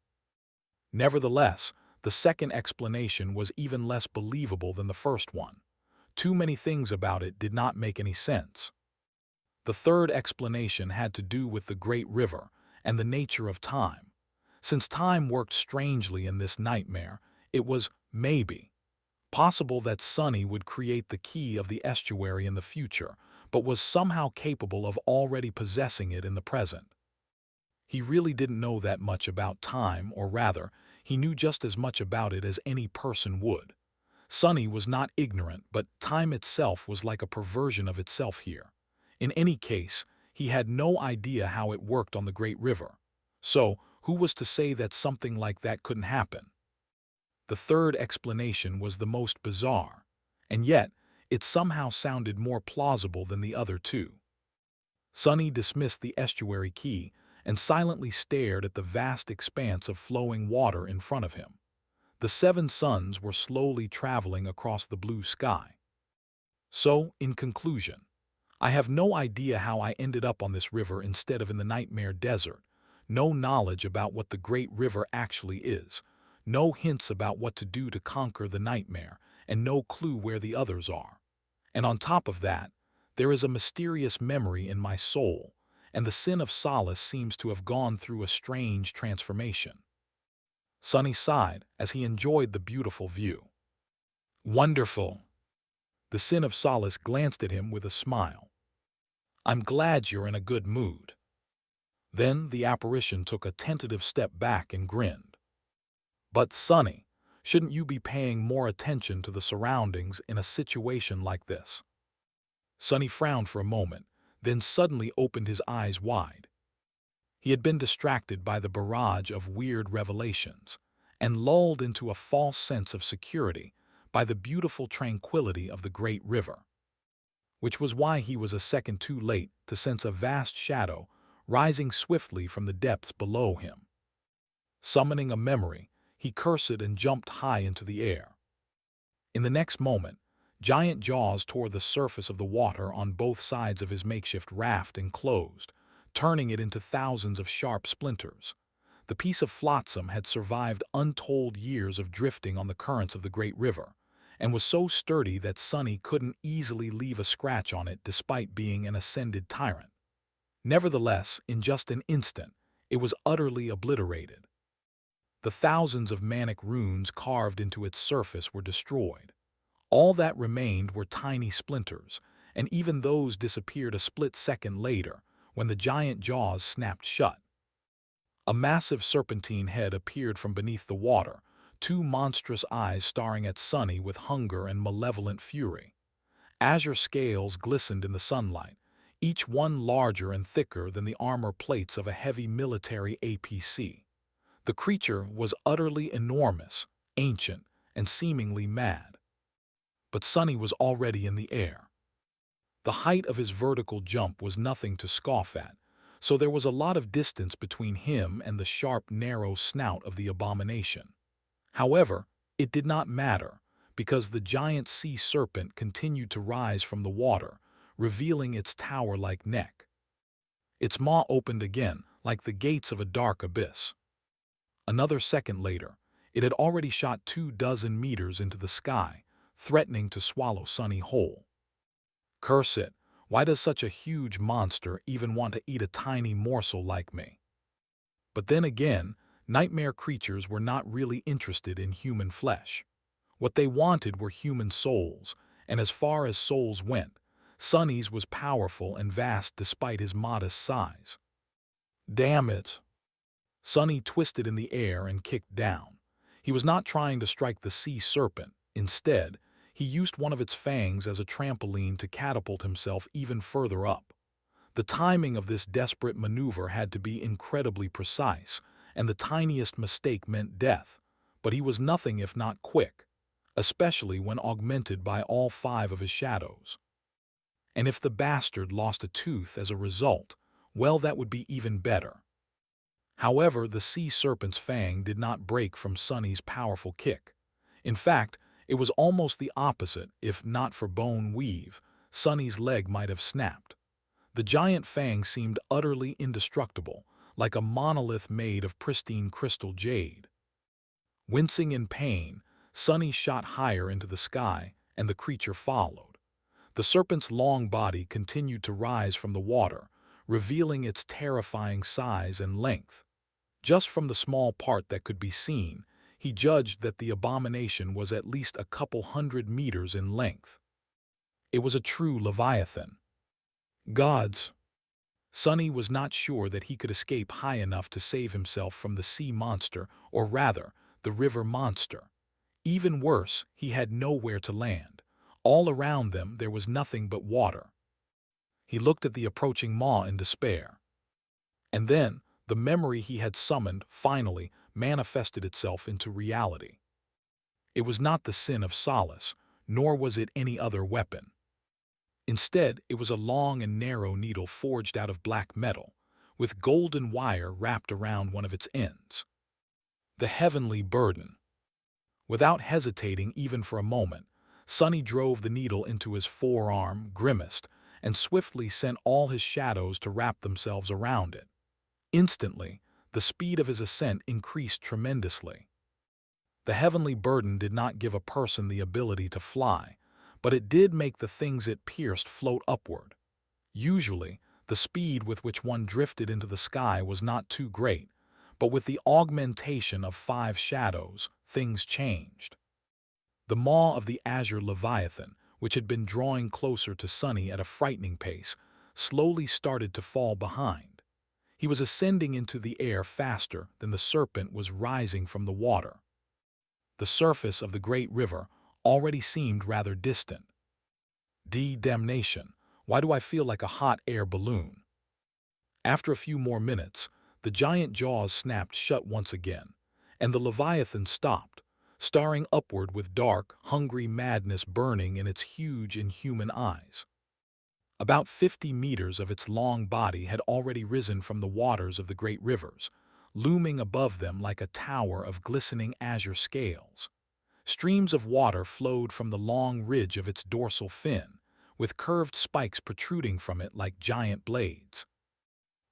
Nevertheless, the second explanation was even less believable than the first one. Too many things about it did not make any sense. The third explanation had to do with the great river and the nature of time. Since time worked strangely in this nightmare, it was, maybe, possible that Sonny would create the key of the estuary in the future, but was somehow capable of already possessing it in the present. He really didn't know that much about time, or rather, he knew just as much about it as any person would. Sonny was not ignorant, but time itself was like a perversion of itself here. In any case, he had no idea how it worked on the great river. So, who was to say that something like that couldn't happen? The third explanation was the most bizarre, and yet it somehow sounded more plausible than the other 2. Sonny dismissed the estuary key and silently stared at the vast expanse of flowing water in front of him. The 7 suns were slowly traveling across the blue sky. So, in conclusion, I have no idea how I ended up on this river instead of in the nightmare desert. No knowledge about what the great river actually is, no hints about what to do to conquer the nightmare, and no clue where the others are. And on top of that, there is a mysterious memory in my soul, and the Sin of Solace seems to have gone through a strange transformation. Sonny sighed as he enjoyed the beautiful view. Wonderful. The Sin of Solace glanced at him with a smile. I'm glad you're in a good mood. Then the apparition took a tentative step back and grinned. But Sonny, shouldn't you be paying more attention to the surroundings in a situation like this? Sonny frowned for a moment, then suddenly opened his eyes wide. He had been distracted by the barrage of weird revelations, and lulled into a false sense of security by the beautiful tranquility of the great river. Which was why he was a second too late to sense a vast shadow rising swiftly from the depths below him. Summoning a memory, he cursed and jumped high into the air. In the next moment, Giant jaws tore the surface of the water on both sides of his makeshift raft and closed, turning it into thousands of sharp splinters. The piece of flotsam had survived untold years of drifting on the currents of the great river, and was so sturdy that Sonny couldn't easily leave a scratch on it despite being an ascended tyrant. Nevertheless, in just an instant, it was utterly obliterated. The thousands of manic runes carved into its surface were destroyed. All that remained were tiny splinters, and even those disappeared a split second later when the giant jaws snapped shut. A massive serpentine head appeared from beneath the water, two monstrous eyes staring at Sonny with hunger and malevolent fury. Azure scales glistened in the sunlight, each one larger and thicker than the armor plates of a heavy military APC. The creature was utterly enormous, ancient, and seemingly mad. But Sonny was already in the air. The height of his vertical jump was nothing to scoff at, so there was a lot of distance between him and the sharp, narrow snout of the abomination. However, it did not matter, because the giant sea serpent continued to rise from the water, revealing its tower-like neck. Its maw opened again, like the gates of a dark abyss. Another second later, it had already shot 24 meters into the sky, threatening to swallow Sonny whole. Curse it, why does such a huge monster even want to eat a tiny morsel like me? But then again, nightmare creatures were not really interested in human flesh. What they wanted were human souls, and as far as souls went, Sonny's was powerful and vast despite his modest size. Damn it! Sonny twisted in the air and kicked down. He was not trying to strike the sea serpent. Instead, he used one of its fangs as a trampoline to catapult himself even further up. The timing of this desperate maneuver had to be incredibly precise, and the tiniest mistake meant death, but he was nothing if not quick, especially when augmented by all 5 of his shadows. And if the bastard lost a tooth as a result, well, that would be even better. However, the sea serpent's fang did not break from Sonny's powerful kick. In fact, it was almost the opposite. If not for bone weave, Sonny's leg might have snapped. The giant fang seemed utterly indestructible, like a monolith made of pristine crystal jade. Wincing in pain, Sonny shot higher into the sky, and the creature followed. The serpent's long body continued to rise from the water, revealing its terrifying size and length. Just from the small part that could be seen, he judged that the abomination was at least a couple 100 meters in length. It was a true leviathan. Gods! Sonny was not sure that he could escape high enough to save himself from the sea monster, or rather, the river monster. Even worse, he had nowhere to land. All around them there was nothing but water. He looked at the approaching maw in despair. And then, the memory he had summoned finally manifested itself into reality. It was not the sin of solace, nor was it any other weapon. Instead, it was a long and narrow needle forged out of black metal, with golden wire wrapped around one of its ends. The heavenly burden. Without hesitating even for a moment, Sonny drove the needle into his forearm, grimaced, and swiftly sent all his shadows to wrap themselves around it. Instantly, the speed of his ascent increased tremendously. The heavenly burden did not give a person the ability to fly, but it did make the things it pierced float upward. Usually, the speed with which one drifted into the sky was not too great, but with the augmentation of 5 shadows, things changed. The maw of the azure leviathan, which had been drawing closer to Sonny at a frightening pace, slowly started to fall behind. He was ascending into the air faster than the serpent was rising from the water. The surface of the great river already seemed rather distant. Damnation, why do I feel like a hot air balloon? After a few more minutes, the giant jaws snapped shut once again, and the leviathan stopped, staring upward with dark, hungry madness burning in its huge, inhuman eyes. About 50 meters of its long body had already risen from the waters of the great rivers, looming above them like a tower of glistening azure scales. Streams of water flowed from the long ridge of its dorsal fin, with curved spikes protruding from it like giant blades.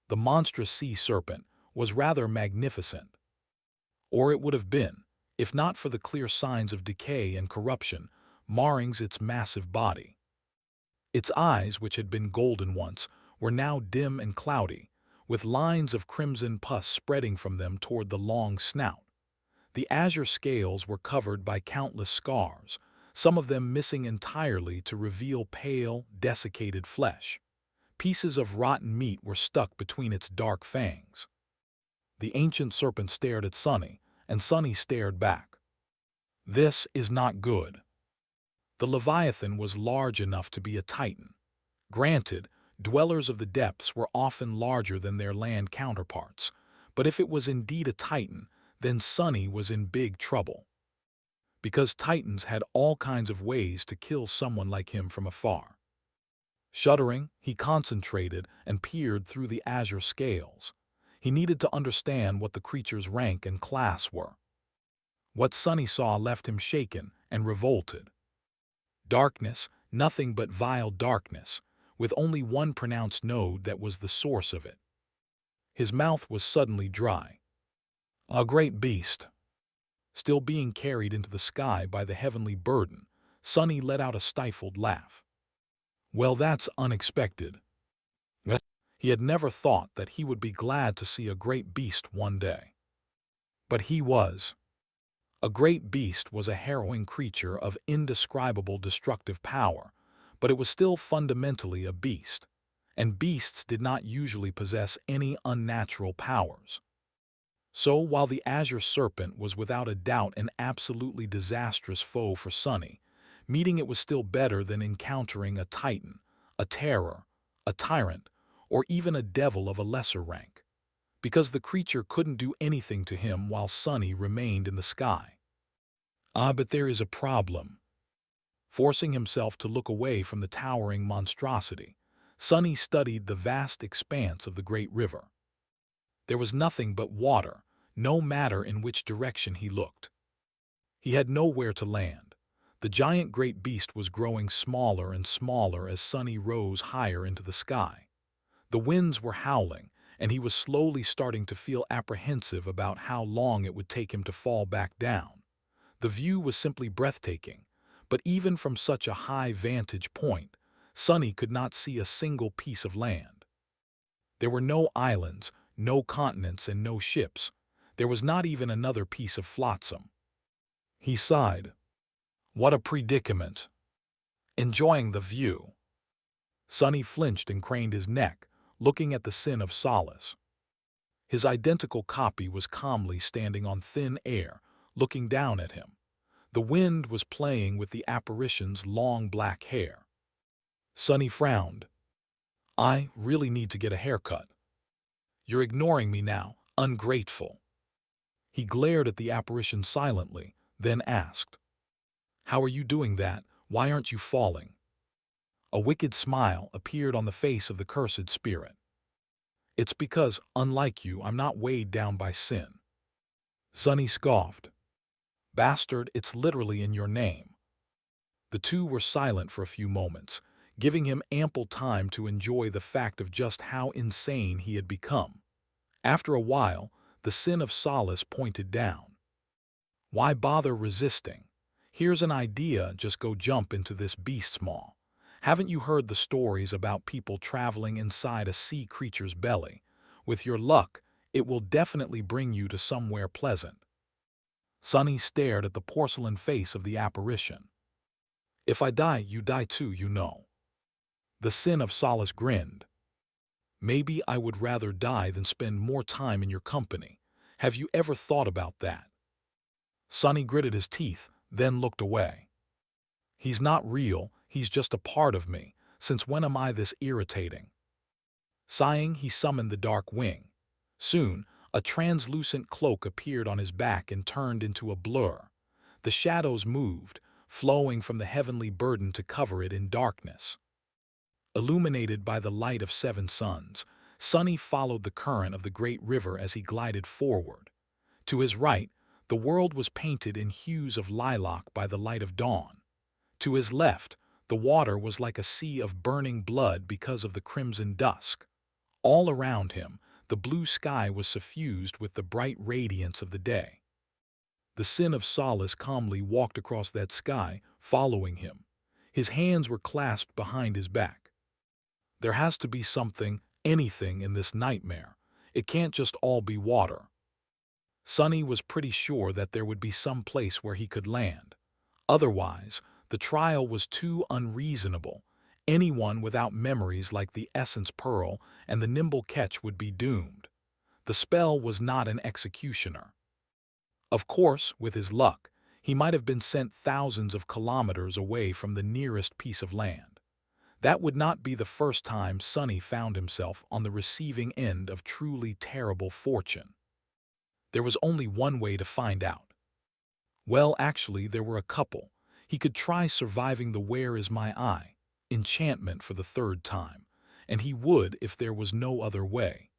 The monstrous sea serpent was rather magnificent. Or it would have been, if not for the clear signs of decay and corruption marring its massive body. Its eyes, which had been golden once, were now dim and cloudy, with lines of crimson pus spreading from them toward the long snout. The azure scales were covered by countless scars, some of them missing entirely to reveal pale, desiccated flesh. Pieces of rotten meat were stuck between its dark fangs. The ancient serpent stared at Sunny, and Sunny stared back. This is not good. The Leviathan was large enough to be a titan. Granted, dwellers of the depths were often larger than their land counterparts, but if it was indeed a titan, then Sunny was in big trouble. Because titans had all kinds of ways to kill someone like him from afar. Shuddering, he concentrated and peered through the azure scales. He needed to understand what the creature's rank and class were. What Sunny saw left him shaken and revolted. Darkness, nothing but vile darkness, with only one pronounced node that was the source of it. His mouth was suddenly dry. A great beast. Still being carried into the sky by the heavenly burden, Sunny let out a stifled laugh. Well, that's unexpected. He had never thought that he would be glad to see a great beast one day. But he was. A great beast was a harrowing creature of indescribable destructive power, but it was still fundamentally a beast, and beasts did not usually possess any unnatural powers. So while the azure serpent was without a doubt an absolutely disastrous foe for Sunny, meeting it was still better than encountering a titan, a terror, a tyrant, or even a devil of a lesser rank, because the creature couldn't do anything to him while Sunny remained in the sky. But there is a problem. Forcing himself to look away from the towering monstrosity, Sunny studied the vast expanse of the great river. There was nothing but water, no matter in which direction he looked. He had nowhere to land. The giant great beast was growing smaller and smaller as Sunny rose higher into the sky. The winds were howling, and he was slowly starting to feel apprehensive about how long it would take him to fall back down. The view was simply breathtaking, but even from such a high vantage point, Sunny could not see a single piece of land. There were no islands, no continents, and no ships. There was not even another piece of flotsam. He sighed. What a predicament! Enjoying the view. Sunny flinched and craned his neck, looking at the Sin of Solace. His identical copy was calmly standing on thin air, looking down at him. The wind was playing with the apparition's long black hair. Sunny frowned. I really need to get a haircut. You're ignoring me now, ungrateful. He glared at the apparition silently, then asked, How are you doing that? Why aren't you falling? A wicked smile appeared on the face of the cursed spirit. It's because, unlike you, I'm not weighed down by sin. Sunny scoffed. Bastard, it's literally in your name. The two were silent for a few moments, giving him ample time to enjoy the fact of just how insane he had become. After a while, the Sin of Solace pointed down. Why bother resisting? Here's an idea, just go jump into this beast's maw. Haven't you heard the stories about people traveling inside a sea creature's belly? With your luck, it will definitely bring you to somewhere pleasant. Sunny stared at the porcelain face of the apparition. If I die, you die too, you know. The Sin of Solace grinned. Maybe I would rather die than spend more time in your company. Have you ever thought about that? Sunny gritted his teeth, then looked away. He's not real, he's just a part of me. Since when am I this irritating? Sighing, he summoned the dark wing. Soon, a translucent cloak appeared on his back and turned into a blur. The shadows moved, flowing from the heavenly burden to cover it in darkness. Illuminated by the light of 7 suns, Sunny followed the current of the great river as he glided forward. To his right, The world was painted in hues of lilac by the light of dawn. To his left, the water was like a sea of burning blood because of the crimson dusk. All around him, the blue sky was suffused with the bright radiance of the day. The Sin of Solace calmly walked across that sky, following him. His hands were clasped behind his back. There has to be something, anything in this nightmare. It can't just all be water. Sonny was pretty sure that there would be some place where he could land. Otherwise, the trial was too unreasonable. Anyone without memories like the Essence Pearl and the Nimble Catch would be doomed. The spell was not an executioner. Of course, with his luck, he might have been sent thousands of kilometers away from the nearest piece of land. That would not be the first time Sonny found himself on the receiving end of truly terrible fortune. There was only one way to find out. Well, actually, there were a couple. He could try surviving the Where Is My Eye enchantment for the third time, and he would if there was no other way.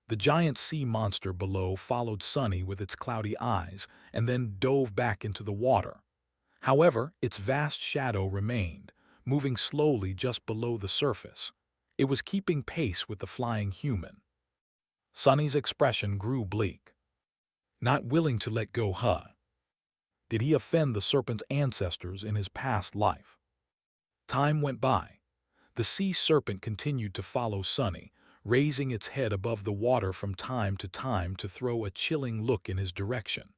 The giant sea monster below followed Sonny with its cloudy eyes and then dove back into the water. However, its vast shadow remained, moving slowly just below the surface. It was keeping pace with the flying human. Sonny's expression grew bleak. Not willing to let go, huh? Did he offend the serpent's ancestors in his past life? Time went by. The sea serpent continued to follow Sonny, raising its head above the water from time to throw a chilling look in his direction.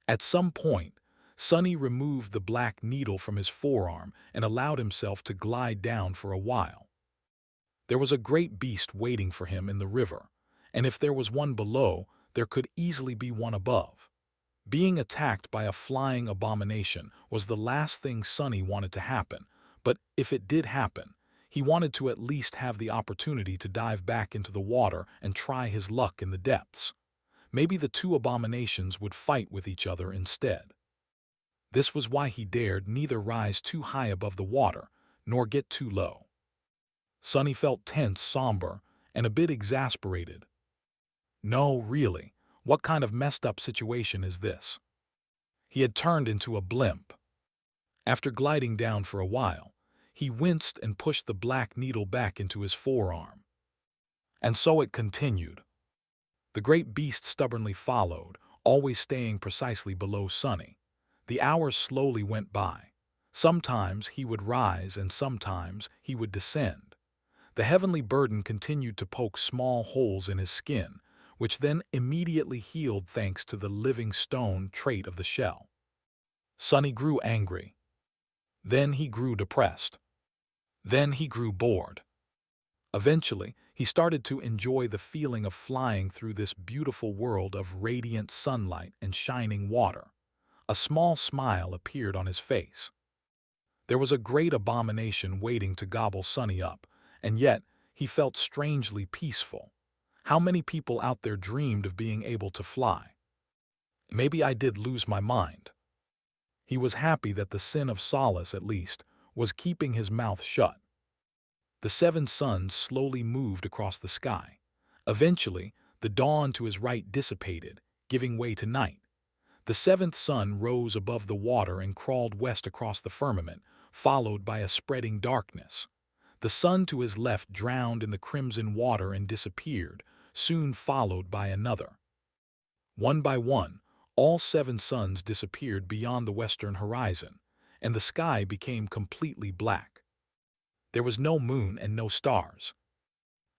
At some point, Sonny removed the black needle from his forearm and allowed himself to glide down for a while. There was a great beast waiting for him in the river, and if there was one below, there could easily be one above. Being attacked by a flying abomination was the last thing Sonny wanted to happen, but if it did happen, he wanted to at least have the opportunity to dive back into the water and try his luck in the depths. Maybe the two abominations would fight with each other instead. This was why he dared neither rise too high above the water, nor get too low. Sonny felt tense, somber, and a bit exasperated. No, really, what kind of messed up situation is this? He had turned into a blimp. After gliding down for a while, he winced and pushed the black needle back into his forearm. And so it continued. The great beast stubbornly followed, always staying precisely below Sonny. The hours slowly went by. Sometimes he would rise and sometimes he would descend. The heavenly burden continued to poke small holes in his skin, which then immediately healed thanks to the living stone trait of the shell. Sonny grew angry. Then he grew depressed. Then he grew bored. Eventually, he started to enjoy the feeling of flying through this beautiful world of radiant sunlight and shining water. A small smile appeared on his face. There was a great abomination waiting to gobble Sonny up, and yet he felt strangely peaceful. How many people out there dreamed of being able to fly? Maybe I did lose my mind. He was happy that the Sin of Solace, at least, was keeping his mouth shut. The 7 suns slowly moved across the sky. Eventually, the dawn to his right dissipated, giving way to night. The 7th sun rose above the water and crawled west across the firmament, followed by a spreading darkness. The sun to his left drowned in the crimson water and disappeared, soon followed by another. One by one, all 7 suns disappeared beyond the western horizon, and the sky became completely black. There was no moon and no stars.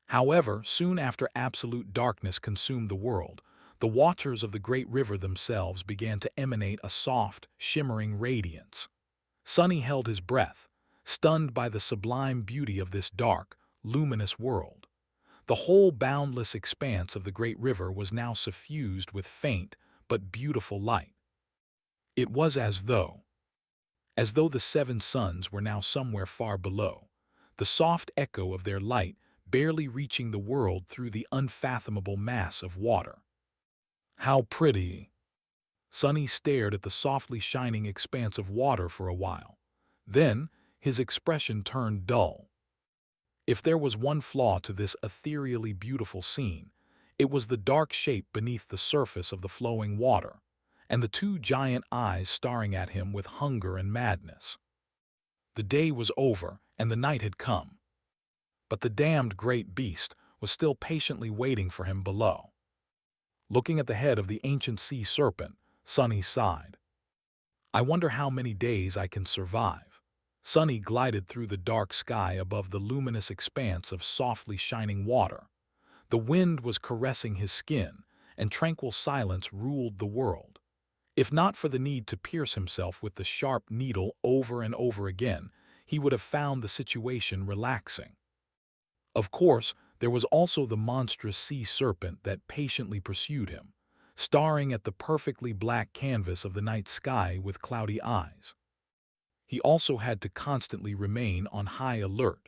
However, soon after absolute darkness consumed the world, the waters of the great river themselves began to emanate a soft, shimmering radiance. Sonny held his breath, stunned by the sublime beauty of this dark, luminous world. The whole boundless expanse of the great river was now suffused with faint but beautiful light. It was as though the 7 suns were now somewhere far below, the soft echo of their light barely reaching the world through the unfathomable mass of water. How pretty! Sonny stared at the softly shining expanse of water for a while. Then, his expression turned dull. If there was one flaw to this ethereally beautiful scene, it was the dark shape beneath the surface of the flowing water. and the two giant eyes staring at him with hunger and madness. The day was over, and the night had come. But the damned great beast was still patiently waiting for him below. Looking at the head of the ancient sea serpent, Sunny sighed. I wonder how many days I can survive. Sunny glided through the dark sky above the luminous expanse of softly shining water. The wind was caressing his skin, and tranquil silence ruled the world. If not for the need to pierce himself with the sharp needle over and over again, he would have found the situation relaxing. Of course, there was also the monstrous sea serpent that patiently pursued him, staring at the perfectly black canvas of the night sky with cloudy eyes. He also had to constantly remain on high alert.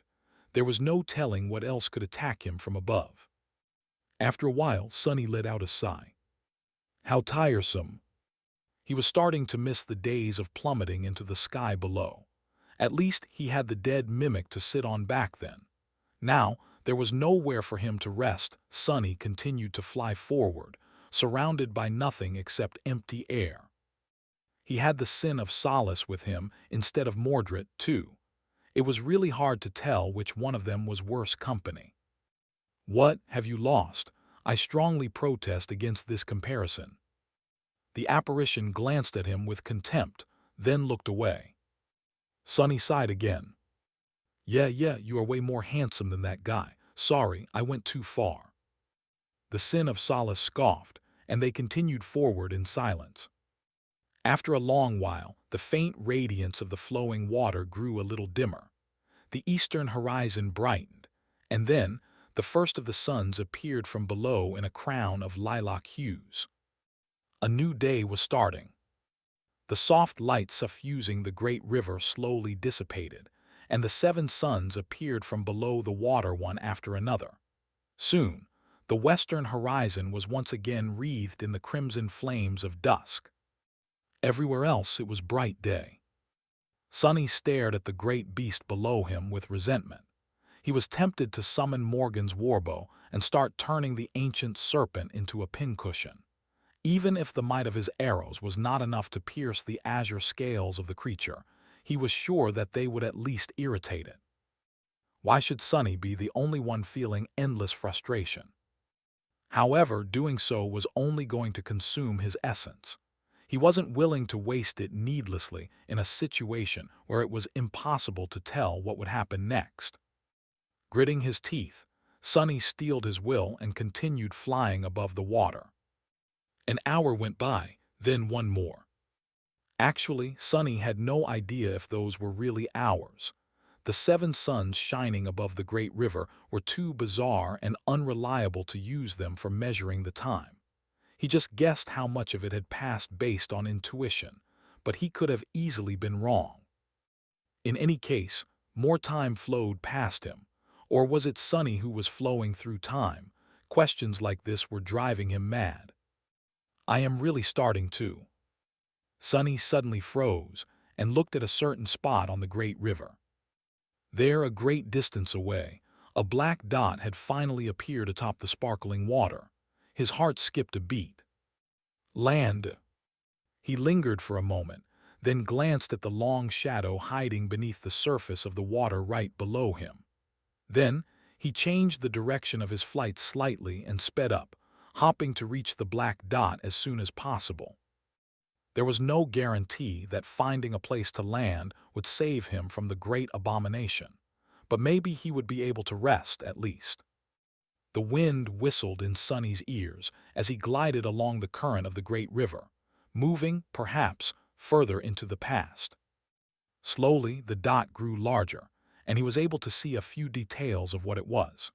There was no telling what else could attack him from above. After a while, Sunny let out a sigh. How tiresome! He was starting to miss the days of plummeting into the sky below. At least he had the dead mimic to sit on back then. Now, there was nowhere for him to rest. Sunny continued to fly forward, surrounded by nothing except empty air. He had the sin of Solace with him instead of Mordred, too. It was really hard to tell which one of them was worse company. What have you lost? I strongly protest against this comparison. The apparition glanced at him with contempt, then looked away. Sunny sighed again. Yeah, you are way more handsome than that guy. Sorry, I went too far. The sin of Solace scoffed, and they continued forward in silence. After a long while, the faint radiance of the flowing water grew a little dimmer. The eastern horizon brightened, and then the first of the suns appeared from below in a crown of lilac hues. A new day was starting. The soft light suffusing the great river slowly dissipated, and the 7 suns appeared from below the water one after another. Soon, the western horizon was once again wreathed in the crimson flames of dusk. Everywhere else it was bright day. Sunny stared at the great beast below him with resentment. He was tempted to summon Morgan's warbow and start turning the ancient serpent into a pincushion. Even if the might of his arrows was not enough to pierce the azure scales of the creature, he was sure that they would at least irritate it. Why should Sunny be the only one feeling endless frustration? However, doing so was only going to consume his essence. He wasn't willing to waste it needlessly in a situation where it was impossible to tell what would happen next. Gritting his teeth, Sunny steeled his will and continued flying above the water. An hour went by, then one more. Actually, Sunny had no idea if those were really hours. The 7 suns shining above the great river were too bizarre and unreliable to use them for measuring the time. He just guessed how much of it had passed based on intuition, but he could have easily been wrong. In any case, more time flowed past him. Or was it Sunny who was flowing through time? Questions like this were driving him mad. I am really starting to. Sunny suddenly froze and looked at a certain spot on the great river. There, a great distance away, a black dot had finally appeared atop the sparkling water. His heart skipped a beat. Land! He lingered for a moment, then glanced at the long shadow hiding beneath the surface of the water right below him. Then, he changed the direction of his flight slightly and sped up, hopping to reach the black dot as soon as possible. There was no guarantee that finding a place to land would save him from the great abomination, but maybe he would be able to rest at least. The wind whistled in Sunny's ears as he glided along the current of the great river, moving, perhaps, further into the past. Slowly, the dot grew larger, and he was able to see a few details of what it was.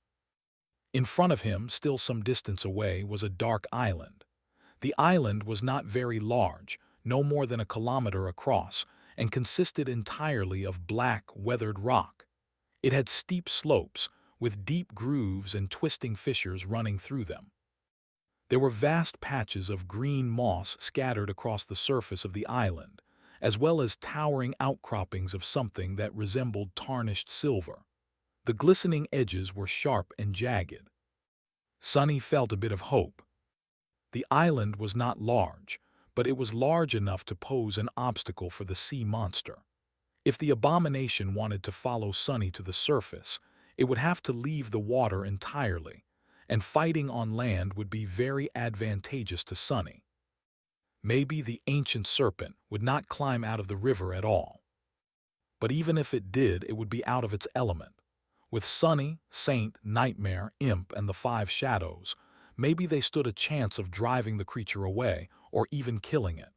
In front of him, still some distance away, was a dark island. The island was not very large, no more than a kilometer across, and consisted entirely of black, weathered rock. It had steep slopes, with deep grooves and twisting fissures running through them. There were vast patches of green moss scattered across the surface of the island, as well as towering outcroppings of something that resembled tarnished silver. The glistening edges were sharp and jagged. Sunny felt a bit of hope. The island was not large, but it was large enough to pose an obstacle for the sea monster. If the abomination wanted to follow Sunny to the surface, it would have to leave the water entirely, and fighting on land would be very advantageous to Sunny. Maybe the ancient serpent would not climb out of the river at all. But even if it did, it would be out of its element. With Sunny, Saint, Nightmare, Imp, and the Five Shadows, maybe they stood a chance of driving the creature away or even killing it.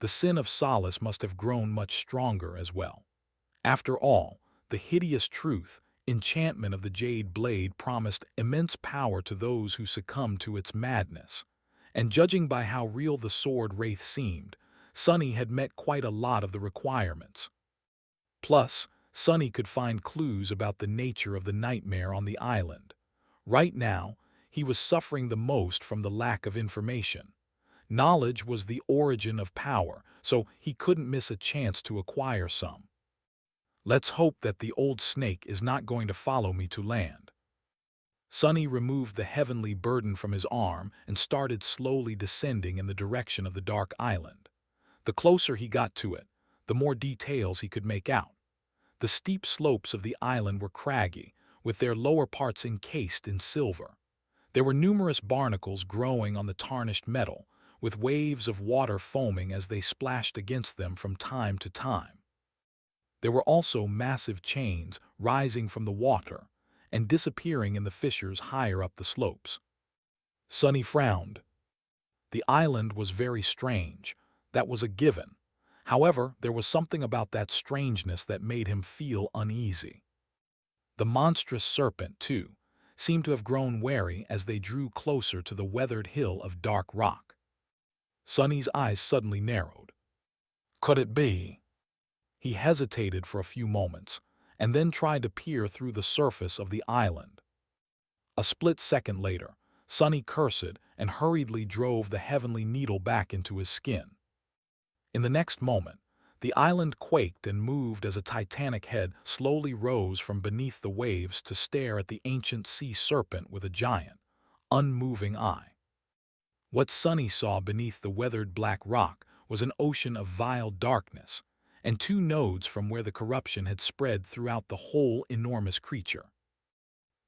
The sin of Solace must have grown much stronger as well. After all, the hideous truth, enchantment of the Jade Blade promised immense power to those who succumbed to its madness. And judging by how real the sword wraith seemed, Sunny had met quite a lot of the requirements. Plus, Sunny could find clues about the nature of the nightmare on the island. Right now, he was suffering the most from the lack of information. Knowledge was the origin of power, so he couldn't miss a chance to acquire some. Let's hope that the old snake is not going to follow me to land. Sunny removed the heavenly burden from his arm and started slowly descending in the direction of the dark island. The closer he got to it, the more details he could make out. The steep slopes of the island were craggy, with their lower parts encased in silver. There were numerous barnacles growing on the tarnished metal, with waves of water foaming as they splashed against them from time to time. There were also massive chains rising from the water and disappearing in the fissures higher up the slopes. Sunny frowned. The island was very strange. That was a given. However, there was something about that strangeness that made him feel uneasy. The monstrous serpent, too, seemed to have grown wary as they drew closer to the weathered hill of dark rock. Sunny's eyes suddenly narrowed. Could it be? He hesitated for a few moments, and then tried to peer through the surface of the island. A split second later, Sunny cursed and hurriedly drove the heavenly needle back into his skin. In the next moment, the island quaked and moved as a titanic head slowly rose from beneath the waves to stare at the ancient sea serpent with a giant, unmoving eye. What Sunny saw beneath the weathered black rock was an ocean of vile darkness, and two nodes from where the corruption had spread throughout the whole enormous creature.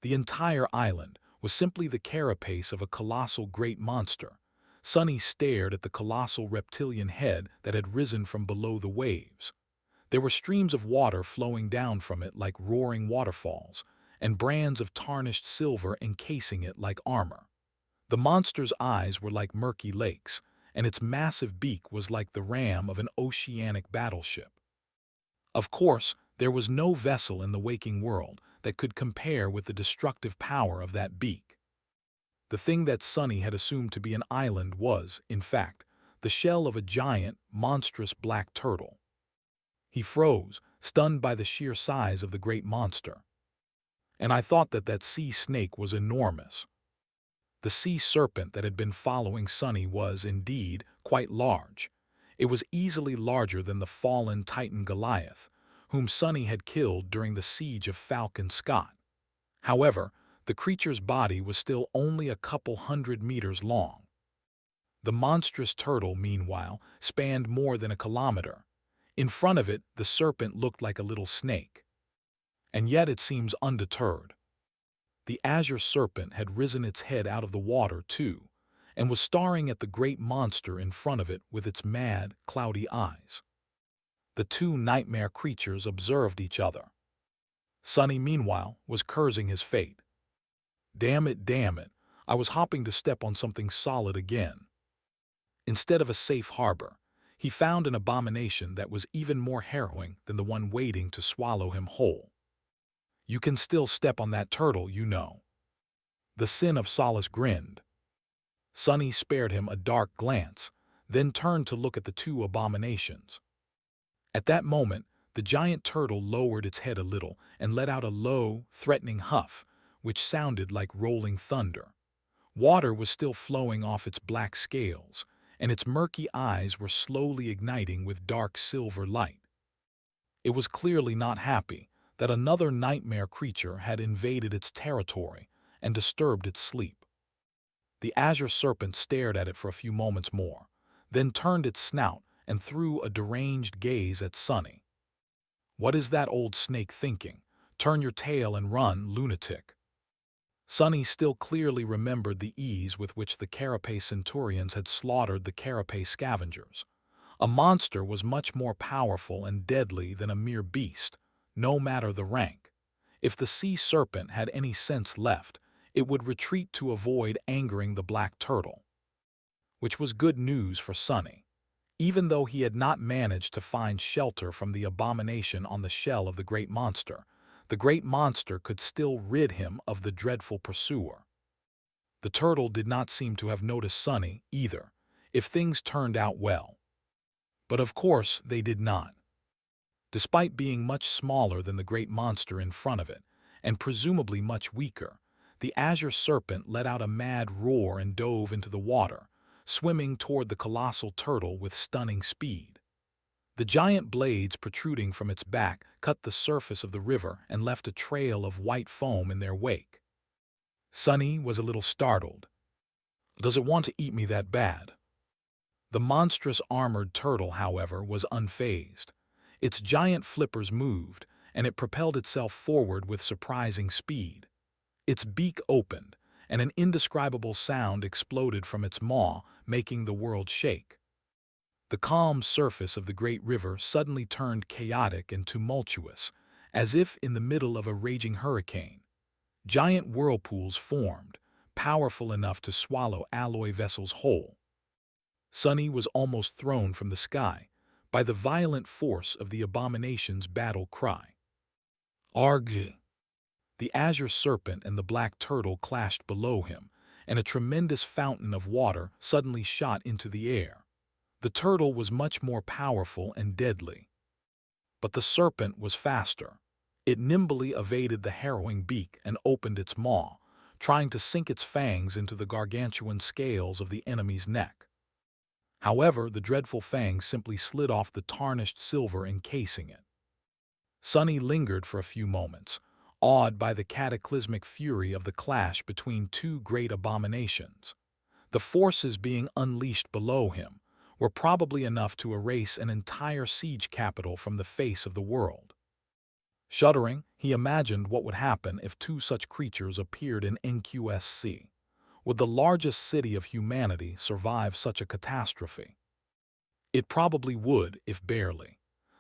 The entire island was simply the carapace of a colossal great monster. Sunny stared at the colossal reptilian head that had risen from below the waves. There were streams of water flowing down from it like roaring waterfalls, and brands of tarnished silver encasing it like armor. The monster's eyes were like murky lakes, and its massive beak was like the ram of an oceanic battleship. Of course, there was no vessel in the waking world that could compare with the destructive power of that beak. The thing that Sunny had assumed to be an island was, in fact, the shell of a giant, monstrous black turtle. He froze, stunned by the sheer size of the great monster. And I thought that sea snake was enormous. The sea serpent that had been following Sunny was, indeed, quite large. It was easily larger than the fallen Titan Goliath, whom Sunny had killed during the siege of Falcon Scott. However, the creature's body was still only a couple 100 meters long. The monstrous turtle, meanwhile, spanned more than a kilometer. In front of it, the serpent looked like a little snake. And yet it seems undeterred. The azure serpent had risen its head out of the water, too, and was staring at the great monster in front of it with its mad, cloudy eyes. The two nightmare creatures observed each other. Sunny, meanwhile, was cursing his fate. Damn it, I was hoping to step on something solid again. Instead of a safe harbor, he found an abomination that was even more harrowing than the one waiting to swallow him whole. You can still step on that turtle, you know. The sin of Solace grinned. Sunny spared him a dark glance, then turned to look at the two abominations. At that moment, the giant turtle lowered its head a little and let out a low, threatening huff, which sounded like rolling thunder. Water was still flowing off its black scales, and its murky eyes were slowly igniting with dark silver light. It was clearly not happy that another nightmare creature had invaded its territory and disturbed its sleep. The azure serpent stared at it for a few moments more, then turned its snout and threw a deranged gaze at Sunny. "What is that old snake thinking? Turn your tail and run, lunatic." Sunny still clearly remembered the ease with which the Carapace Centurions had slaughtered the Carapace scavengers. A monster was much more powerful and deadly than a mere beast, no matter the rank. If the sea serpent had any sense left, it would retreat to avoid angering the black turtle. Which was good news for Sunny. Even though he had not managed to find shelter from the abomination on the shell of the great monster could still rid him of the dreadful pursuer. The turtle did not seem to have noticed Sunny either, if things turned out well. But of course they did not. Despite being much smaller than the great monster in front of it, and presumably much weaker, the azure serpent let out a mad roar and dove into the water, swimming toward the colossal turtle with stunning speed. The giant blades protruding from its back cut the surface of the river and left a trail of white foam in their wake. Sunny was a little startled. "Does it want to eat me that bad?" The monstrous armored turtle, however, was unfazed. Its giant flippers moved, and it propelled itself forward with surprising speed. Its beak opened, and an indescribable sound exploded from its maw, making the world shake. The calm surface of the great river suddenly turned chaotic and tumultuous, as if in the middle of a raging hurricane. Giant whirlpools formed, powerful enough to swallow alloy vessels whole. Sunny was almost thrown from the sky by the violent force of the abomination's battle cry. "Arg!" The azure serpent and the black turtle clashed below him, and a tremendous fountain of water suddenly shot into the air. The turtle was much more powerful and deadly. But the serpent was faster. It nimbly evaded the harrowing beak and opened its maw, trying to sink its fangs into the gargantuan scales of the enemy's neck. However, the dreadful fangs simply slid off the tarnished silver encasing it. Sunny lingered for a few moments, awed by the cataclysmic fury of the clash between two great abominations. The forces being unleashed below him were probably enough to erase an entire siege capital from the face of the world. Shuddering, he imagined what would happen if two such creatures appeared in NQSC. Would the largest city of humanity survive such a catastrophe? It probably would, if barely.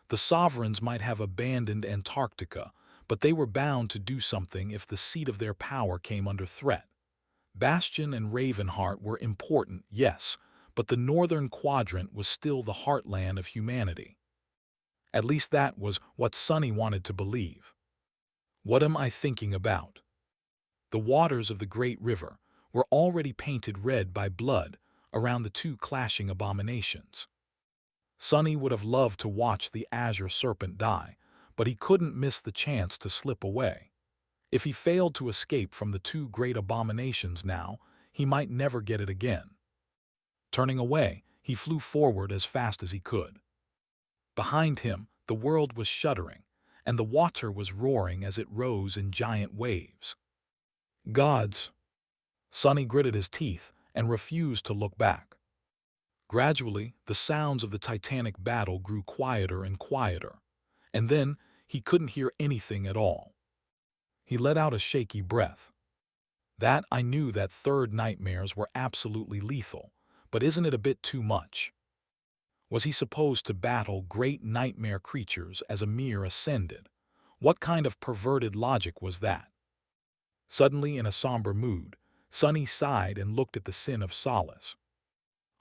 The sovereigns might have abandoned Antarctica, but they were bound to do something if the seat of their power came under threat. Bastion and Ravenheart were important, yes, but the northern quadrant was still the heartland of humanity. At least that was what Sunny wanted to believe. What am I thinking about? The waters of the great river were already painted red by blood around the two clashing abominations. Sunny would have loved to watch the azure serpent die, but he couldn't miss the chance to slip away. If he failed to escape from the two great abominations now, he might never get it again. Turning away, he flew forward as fast as he could. Behind him, the world was shuddering, and the water was roaring as it rose in giant waves. Gods! Sunny gritted his teeth and refused to look back. Gradually, the sounds of the titanic battle grew quieter and quieter, and then he couldn't hear anything at all. He let out a shaky breath. I knew that third nightmares were absolutely lethal, but isn't it a bit too much? Was he supposed to battle great nightmare creatures as a mere ascended? What kind of perverted logic was that? Suddenly, in a somber mood, Sunny sighed and looked at the Sin of Solace.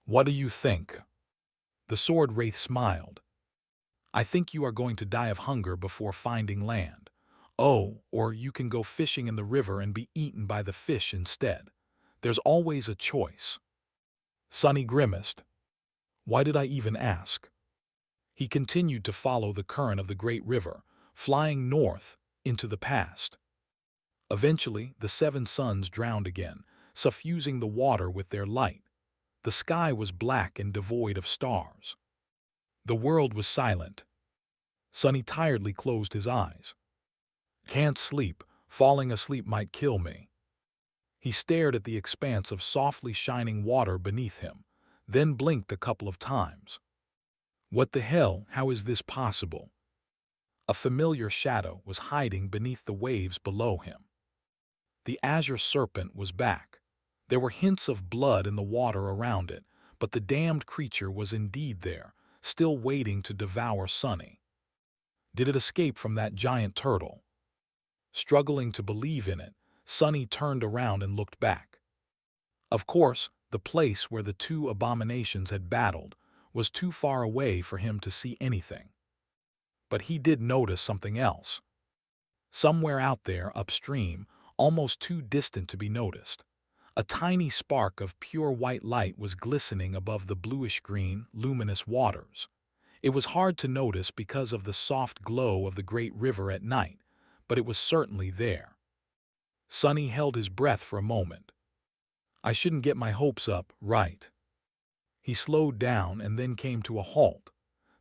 "What do you think?" The sword wraith smiled. "I think you are going to die of hunger before finding land. Oh, or you can go fishing in the river and be eaten by the fish instead. There's always a choice." Sunny grimaced. Why did I even ask? He continued to follow the current of the great river, flying north into the past. Eventually, the seven suns drowned again, suffusing the water with their light. The sky was black and devoid of stars. The world was silent. Sunny tiredly closed his eyes. "Can't sleep. Falling asleep might kill me." He stared at the expanse of softly shining water beneath him. then blinked a couple of times. What the hell? How is this possible? A familiar shadow was hiding beneath the waves below him. The azure serpent was back. There were hints of blood in the water around it, but the damned creature was indeed there, still waiting to devour Sunny. Did it escape from that giant turtle? Struggling to believe in it, Sunny turned around and looked back. Of course, the place where the two abominations had battled was too far away for him to see anything. But he did notice something else. Somewhere out there, upstream, almost too distant to be noticed, a tiny spark of pure white light was glistening above the bluish-green, luminous waters. It was hard to notice because of the soft glow of the great river at night, but it was certainly there. Sunny held his breath for a moment. I shouldn't get my hopes up, right? He slowed down and then came to a halt.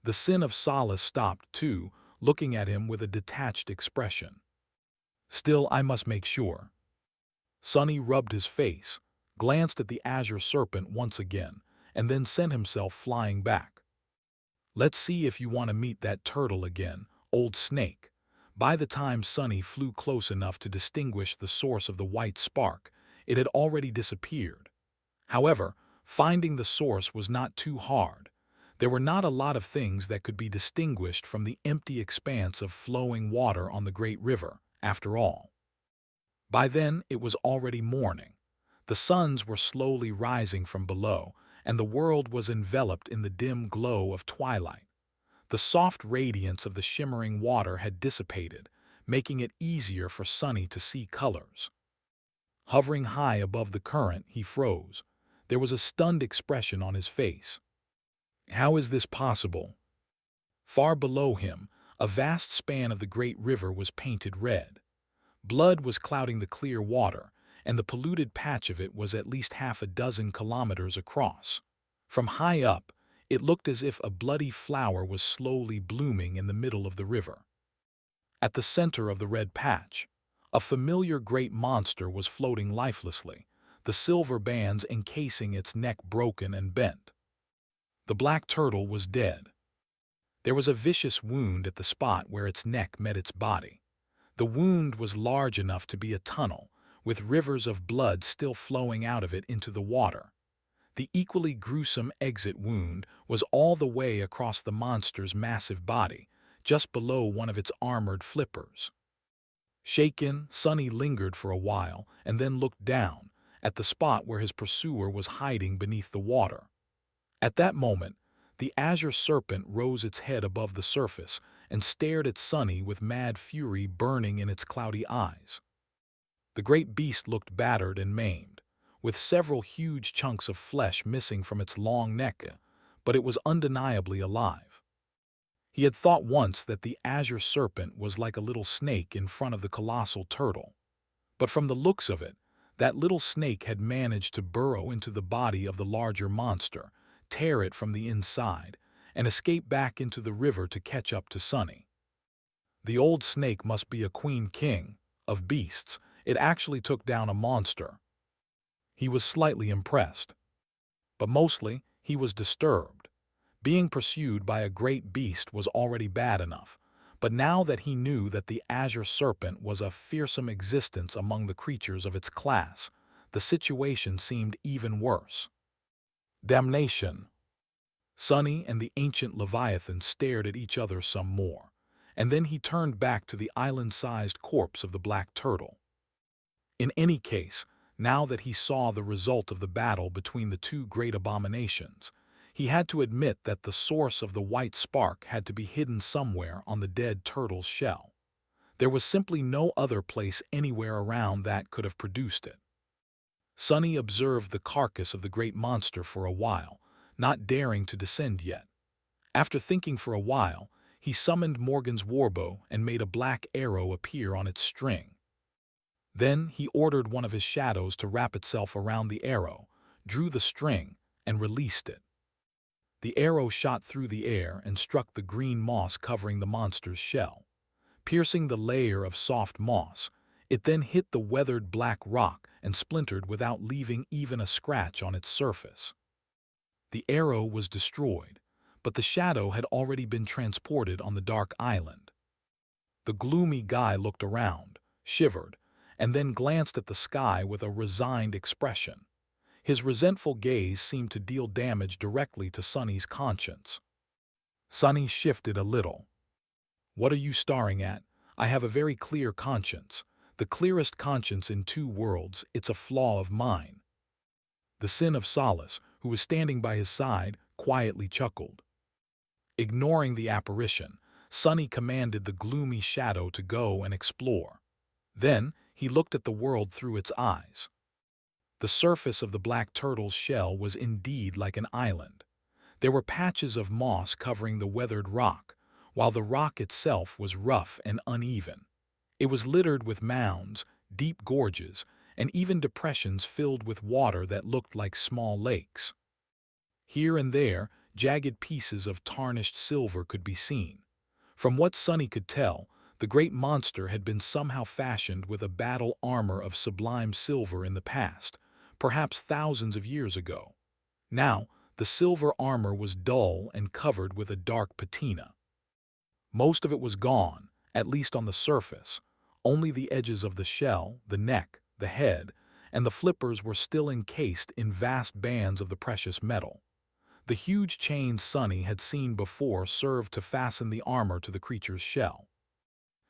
The Sin of Solace stopped, too, looking at him with a detached expression. Still, I must make sure. Sunny rubbed his face, glanced at the azure serpent once again, and then sent himself flying back. Let's see if you want to meet that turtle again, old snake. By the time Sunny flew close enough to distinguish the source of the white spark, it had already disappeared. However, finding the source was not too hard. There were not a lot of things that could be distinguished from the empty expanse of flowing water on the great river, after all. By then, it was already morning. The suns were slowly rising from below, and the world was enveloped in the dim glow of twilight. The soft radiance of the shimmering water had dissipated, making it easier for Sunny to see colors. Hovering high above the current, he froze. There was a stunned expression on his face. How is this possible? Far below him, a vast span of the great river was painted red. Blood was clouding the clear water, and the polluted patch of it was at least half a dozen kilometers across. From high up, it looked as if a bloody flower was slowly blooming in the middle of the river. At the center of the red patch, a familiar great monster was floating lifelessly, the silver bands encasing its neck broken and bent. The black turtle was dead. There was a vicious wound at the spot where its neck met its body. The wound was large enough to be a tunnel, with rivers of blood still flowing out of it into the water. The equally gruesome exit wound was all the way across the monster's massive body, just below one of its armored flippers. Shaken, Sunny lingered for a while and then looked down, at the spot where his pursuer was hiding beneath the water. At that moment, the azure serpent rose its head above the surface and stared at Sunny with mad fury burning in its cloudy eyes. The great beast looked battered and maimed, with several huge chunks of flesh missing from its long neck, but it was undeniably alive. He had thought once that the azure serpent was like a little snake in front of the colossal turtle. But from the looks of it, that little snake had managed to burrow into the body of the larger monster, tear it from the inside, and escape back into the river to catch up to Sunny. The old snake must be a queen king of beasts. It actually took down a monster. He was slightly impressed. But mostly, he was disturbed. Being pursued by a great beast was already bad enough, but now that he knew that the azure serpent was a fearsome existence among the creatures of its class, the situation seemed even worse. Damnation! Sunny and the ancient Leviathan stared at each other some more, and then he turned back to the island-sized corpse of the black turtle. In any case, now that he saw the result of the battle between the two great abominations, he had to admit that the source of the white spark had to be hidden somewhere on the dead turtle's shell. There was simply no other place anywhere around that could have produced it. Sunny observed the carcass of the great monster for a while, not daring to descend yet. After thinking for a while, he summoned Morgan's warbow and made a black arrow appear on its string. Then he ordered one of his shadows to wrap itself around the arrow, drew the string, and released it. The arrow shot through the air and struck the green moss covering the monster's shell. Piercing the layer of soft moss, it then hit the weathered black rock and splintered without leaving even a scratch on its surface. The arrow was destroyed, but the shadow had already been transported on the dark island. The gloomy guy looked around, shivered, and then glanced at the sky with a resigned expression. His resentful gaze seemed to deal damage directly to Sunny's conscience. Sunny shifted a little. "What are you staring at? I have a very clear conscience. The clearest conscience in two worlds. It's a flaw of mine." The sin of Solace, who was standing by his side, quietly chuckled. Ignoring the apparition, Sunny commanded the gloomy shadow to go and explore. Then he looked at the world through its eyes. The surface of the black turtle's shell was indeed like an island. There were patches of moss covering the weathered rock, while the rock itself was rough and uneven. It was littered with mounds, deep gorges, and even depressions filled with water that looked like small lakes. Here and there, jagged pieces of tarnished silver could be seen. From what Sunny could tell, the great monster had been somehow fashioned with a battle armor of sublime silver in the past, perhaps thousands of years ago. Now, the silver armor was dull and covered with a dark patina. Most of it was gone, at least on the surface. Only the edges of the shell, the neck, the head, and the flippers were still encased in vast bands of the precious metal. The huge chains Sunny had seen before served to fasten the armor to the creature's shell.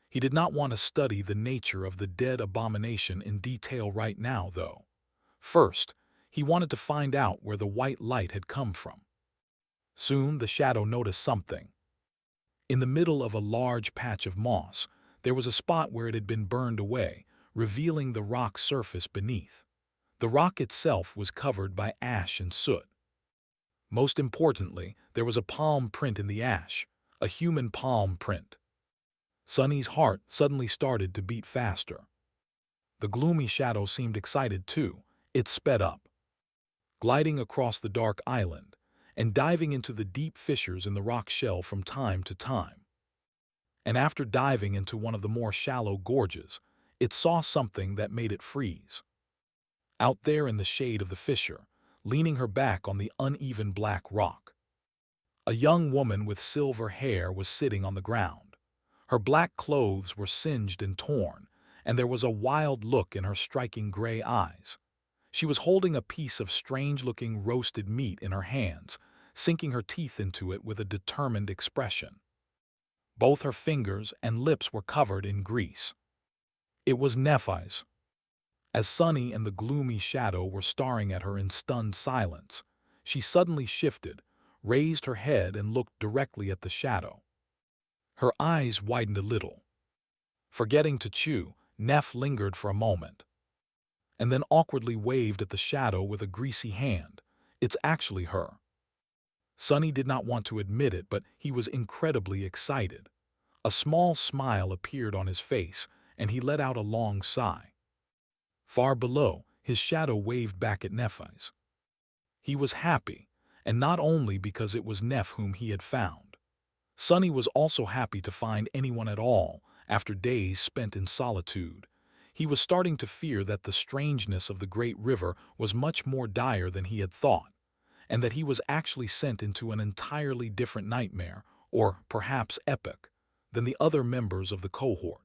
He did not want to study the nature of the dead abomination in detail right now, though. First, he wanted to find out where the white light had come from. Soon the shadow noticed something. In the middle of a large patch of moss, there was a spot where it had been burned away, revealing the rock surface beneath. The rock itself was covered by ash and soot. Most importantly, there was a palm print in the ash, a human palm print. Sunny's heart suddenly started to beat faster. The gloomy shadow seemed excited too. It sped up, gliding across the dark island, and diving into the deep fissures in the rock shell from time to time. And after diving into one of the more shallow gorges, it saw something that made it freeze. Out there in the shade of the fissure, leaning her back on the uneven black rock, a young woman with silver hair was sitting on the ground. Her black clothes were singed and torn, and there was a wild look in her striking gray eyes. She was holding a piece of strange-looking roasted meat in her hands, sinking her teeth into it with a determined expression. Both her fingers and lips were covered in grease. It was Nephi's. As Sunny and the gloomy shadow were staring at her in stunned silence, she suddenly shifted, raised her head and looked directly at the shadow. Her eyes widened a little. Forgetting to chew, Neph lingered for a moment, and then awkwardly waved at the shadow with a greasy hand. "It's actually her." Sunny did not want to admit it, but he was incredibly excited. A small smile appeared on his face, and he let out a long sigh. Far below, his shadow waved back at Nephi's. He was happy, and not only because it was Neph whom he had found. Sunny was also happy to find anyone at all after days spent in solitude. He was starting to fear that the strangeness of the great river was much more dire than he had thought, and that he was actually sent into an entirely different nightmare, or perhaps epic, than the other members of the cohort.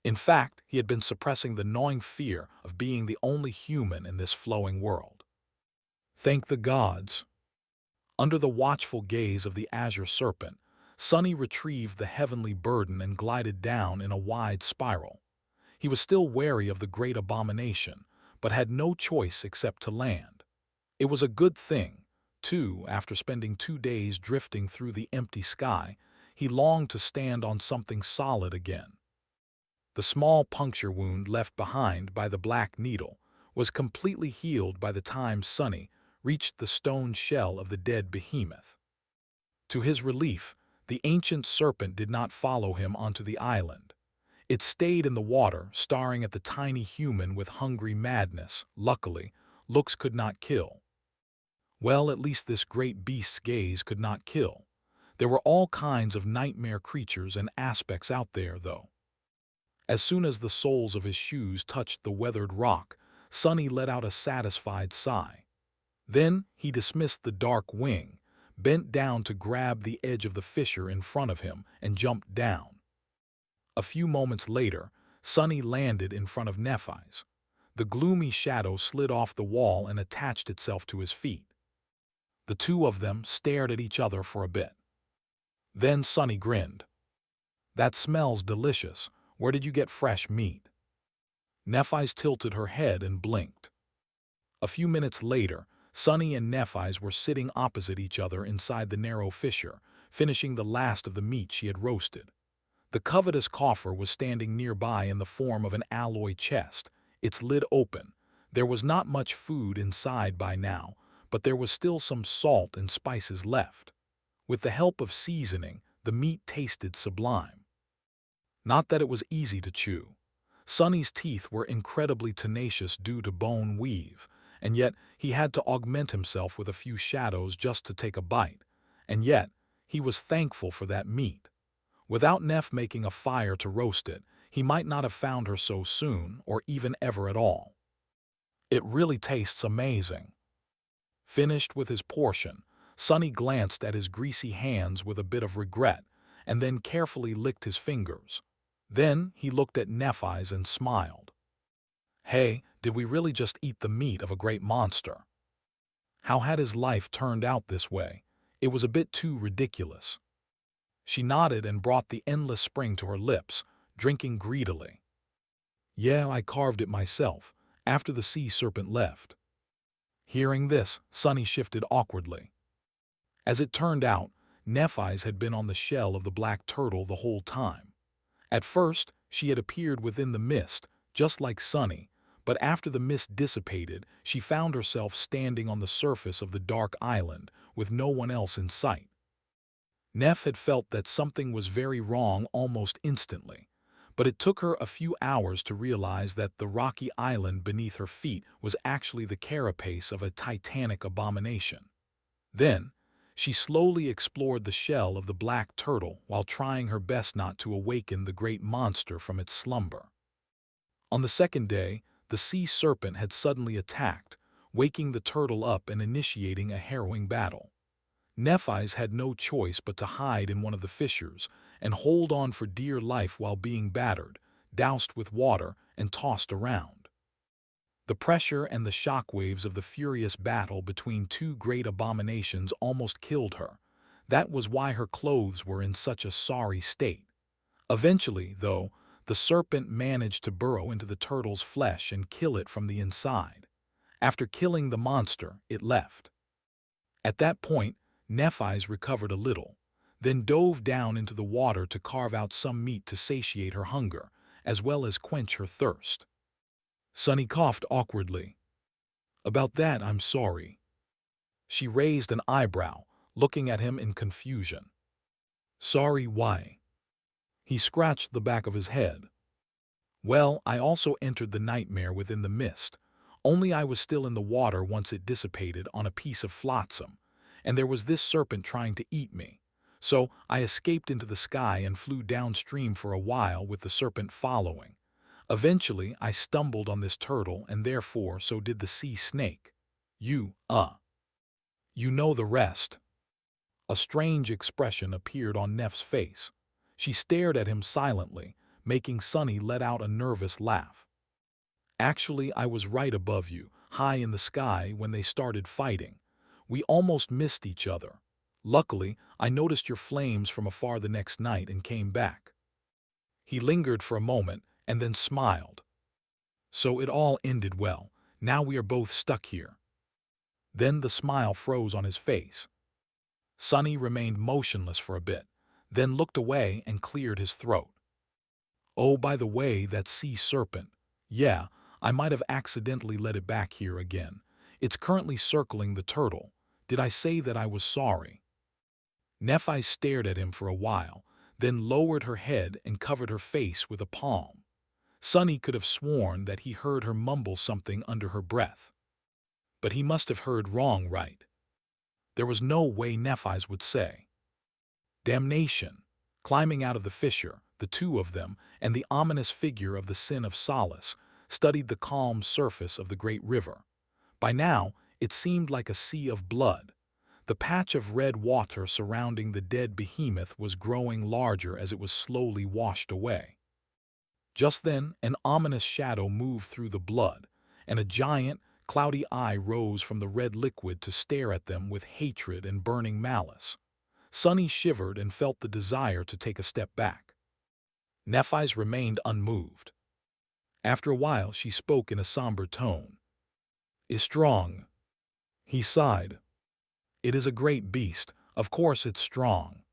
In fact, he had been suppressing the gnawing fear of being the only human in this flowing world. Thank the gods. Under the watchful gaze of the azure serpent, Sunny retrieved the heavenly burden and glided down in a wide spiral. He was still wary of the great abomination, but had no choice except to land. It was a good thing, too. After spending 2 days drifting through the empty sky, he longed to stand on something solid again. The small puncture wound left behind by the black needle was completely healed by the time Sunny reached the stone shell of the dead behemoth. To his relief, the ancient serpent did not follow him onto the island. It stayed in the water, staring at the tiny human with hungry madness. Luckily, looks could not kill. Well, at least this great beast's gaze could not kill. There were all kinds of nightmare creatures and aspects out there, though. As soon as the soles of his shoes touched the weathered rock, Sunny let out a satisfied sigh. Then he dismissed the dark wing, bent down to grab the edge of the fissure in front of him, and jumped down. A few moments later, Sunny landed in front of Nephi's. The gloomy shadow slid off the wall and attached itself to his feet. The two of them stared at each other for a bit. Then Sunny grinned. "That smells delicious. Where did you get fresh meat?" Nephi's tilted her head and blinked. A few minutes later, Sunny and Nephi's were sitting opposite each other inside the narrow fissure, finishing the last of the meat she had roasted. The covetous coffer was standing nearby in the form of an alloy chest, its lid open. There was not much food inside by now, but there was still some salt and spices left. With the help of seasoning, the meat tasted sublime. Not that it was easy to chew. Sunny's teeth were incredibly tenacious due to bone weave, and yet he had to augment himself with a few shadows just to take a bite. And yet, he was thankful for that meat. Without Neph making a fire to roast it, he might not have found her so soon, or even ever at all. "It really tastes amazing." Finished with his portion, Sunny glanced at his greasy hands with a bit of regret, and then carefully licked his fingers. Then he looked at Nephi's and smiled. "Hey, did we really just eat the meat of a great monster?" How had his life turned out this way? It was a bit too ridiculous. She nodded and brought the endless spring to her lips, drinking greedily. "Yeah, I carved it myself, after the sea serpent left." Hearing this, Sunny shifted awkwardly. As it turned out, Nephi's had been on the shell of the black turtle the whole time. At first, she had appeared within the mist, just like Sunny, but after the mist dissipated, she found herself standing on the surface of the dark island, with no one else in sight. Neph had felt that something was very wrong almost instantly, but it took her a few hours to realize that the rocky island beneath her feet was actually the carapace of a titanic abomination. Then, she slowly explored the shell of the black turtle while trying her best not to awaken the great monster from its slumber. On the second day, the sea serpent had suddenly attacked, waking the turtle up and initiating a harrowing battle. Nephi's had no choice but to hide in one of the fissures and hold on for dear life while being battered, doused with water, and tossed around. The pressure and the shockwaves of the furious battle between two great abominations almost killed her. That was why her clothes were in such a sorry state. Eventually, though, the serpent managed to burrow into the turtle's flesh and kill it from the inside. After killing the monster, it left. At that point, Nephi's recovered a little, then dove down into the water to carve out some meat to satiate her hunger, as well as quench her thirst. Sunny coughed awkwardly. "About that, I'm sorry." She raised an eyebrow, looking at him in confusion. "Sorry, why?" He scratched the back of his head. "Well, I also entered the nightmare within the mist, only I was still in the water once it dissipated on a piece of flotsam, and there was this serpent trying to eat me. So I escaped into the sky and flew downstream for a while with the serpent following. Eventually, I stumbled on this turtle, and therefore so did the sea snake. You know the rest." A strange expression appeared on Neph's face. She stared at him silently, making Sunny let out a nervous laugh. "Actually, I was right above you, high in the sky, when they started fighting. We almost missed each other. Luckily, I noticed your flames from afar the next night and came back." He lingered for a moment and then smiled. "So it all ended well. Now we are both stuck here." Then the smile froze on his face. Sunny remained motionless for a bit, then looked away and cleared his throat. "Oh, by the way, that sea serpent. Yeah, I might have accidentally let it back here again. It's currently circling the turtle. Did I say that I was sorry?" Nephi stared at him for a while, then lowered her head and covered her face with a palm. Sunny could have sworn that he heard her mumble something under her breath. But he must have heard wrong, right? There was no way Nephi's would say. Damnation! Climbing out of the fissure, the two of them, and the ominous figure of the Sin of Solace, studied the calm surface of the great river. By now, It seemed like a sea of blood. The patch of red water surrounding the dead behemoth was growing larger as it was slowly washed away. Just then, an ominous shadow moved through the blood, and a giant, cloudy eye rose from the red liquid to stare at them with hatred and burning malice. Sunny shivered and felt the desire to take a step back. Nephi's remained unmoved. After a while, she spoke in a somber tone. "Is strong." He sighed. "It is a great beast. Of course it's strong."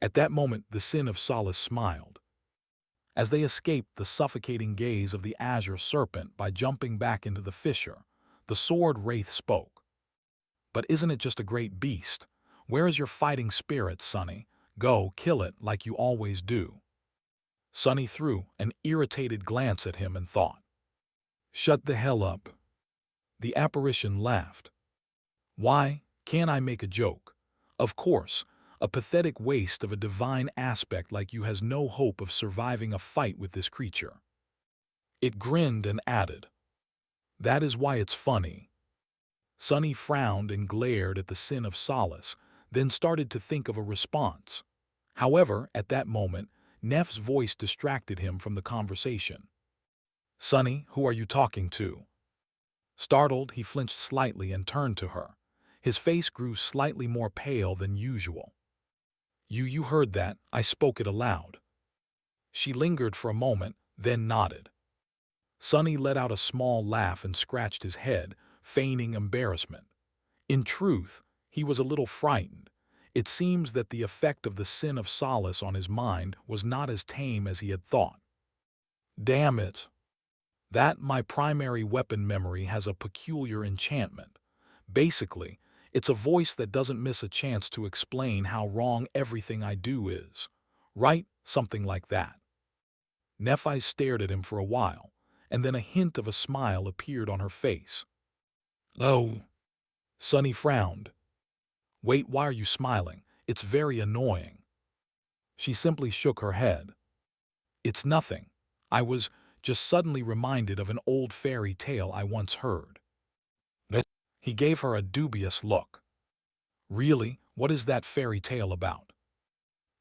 At that moment, the sin of Solace smiled. As they escaped the suffocating gaze of the azure serpent by jumping back into the fissure, the sword wraith spoke. "But isn't it just a great beast? Where is your fighting spirit, Sonny? Go, kill it like you always do." Sonny threw an irritated glance at him and thought, "Shut the hell up." The apparition laughed. "Why, can't I make a joke? Of course, a pathetic waste of a divine aspect like you has no hope of surviving a fight with this creature." It grinned and added, "That is why it's funny." Sonny frowned and glared at the sin of Solace, then started to think of a response. However, at that moment, Neff's voice distracted him from the conversation. "Sonny, who are you talking to?" Startled, he flinched slightly and turned to her. His face grew slightly more pale than usual. You heard that. I spoke it aloud." She lingered for a moment, then nodded. Sonny let out a small laugh and scratched his head, feigning embarrassment. In truth, he was a little frightened. It seems that the effect of the sin of Solace on his mind was not as tame as he had thought. "Damn it. That my primary weapon memory has a peculiar enchantment. Basically, it's a voice that doesn't miss a chance to explain how wrong everything I do is. Right? Something like that." Nephi stared at him for a while, and then a hint of a smile appeared on her face. "Oh." Sonny frowned. "Wait, why are you smiling? It's very annoying." She simply shook her head. "It's nothing. I was just suddenly reminded of an old fairy tale I once heard." He gave her a dubious look. "Really? What is that fairy tale about?"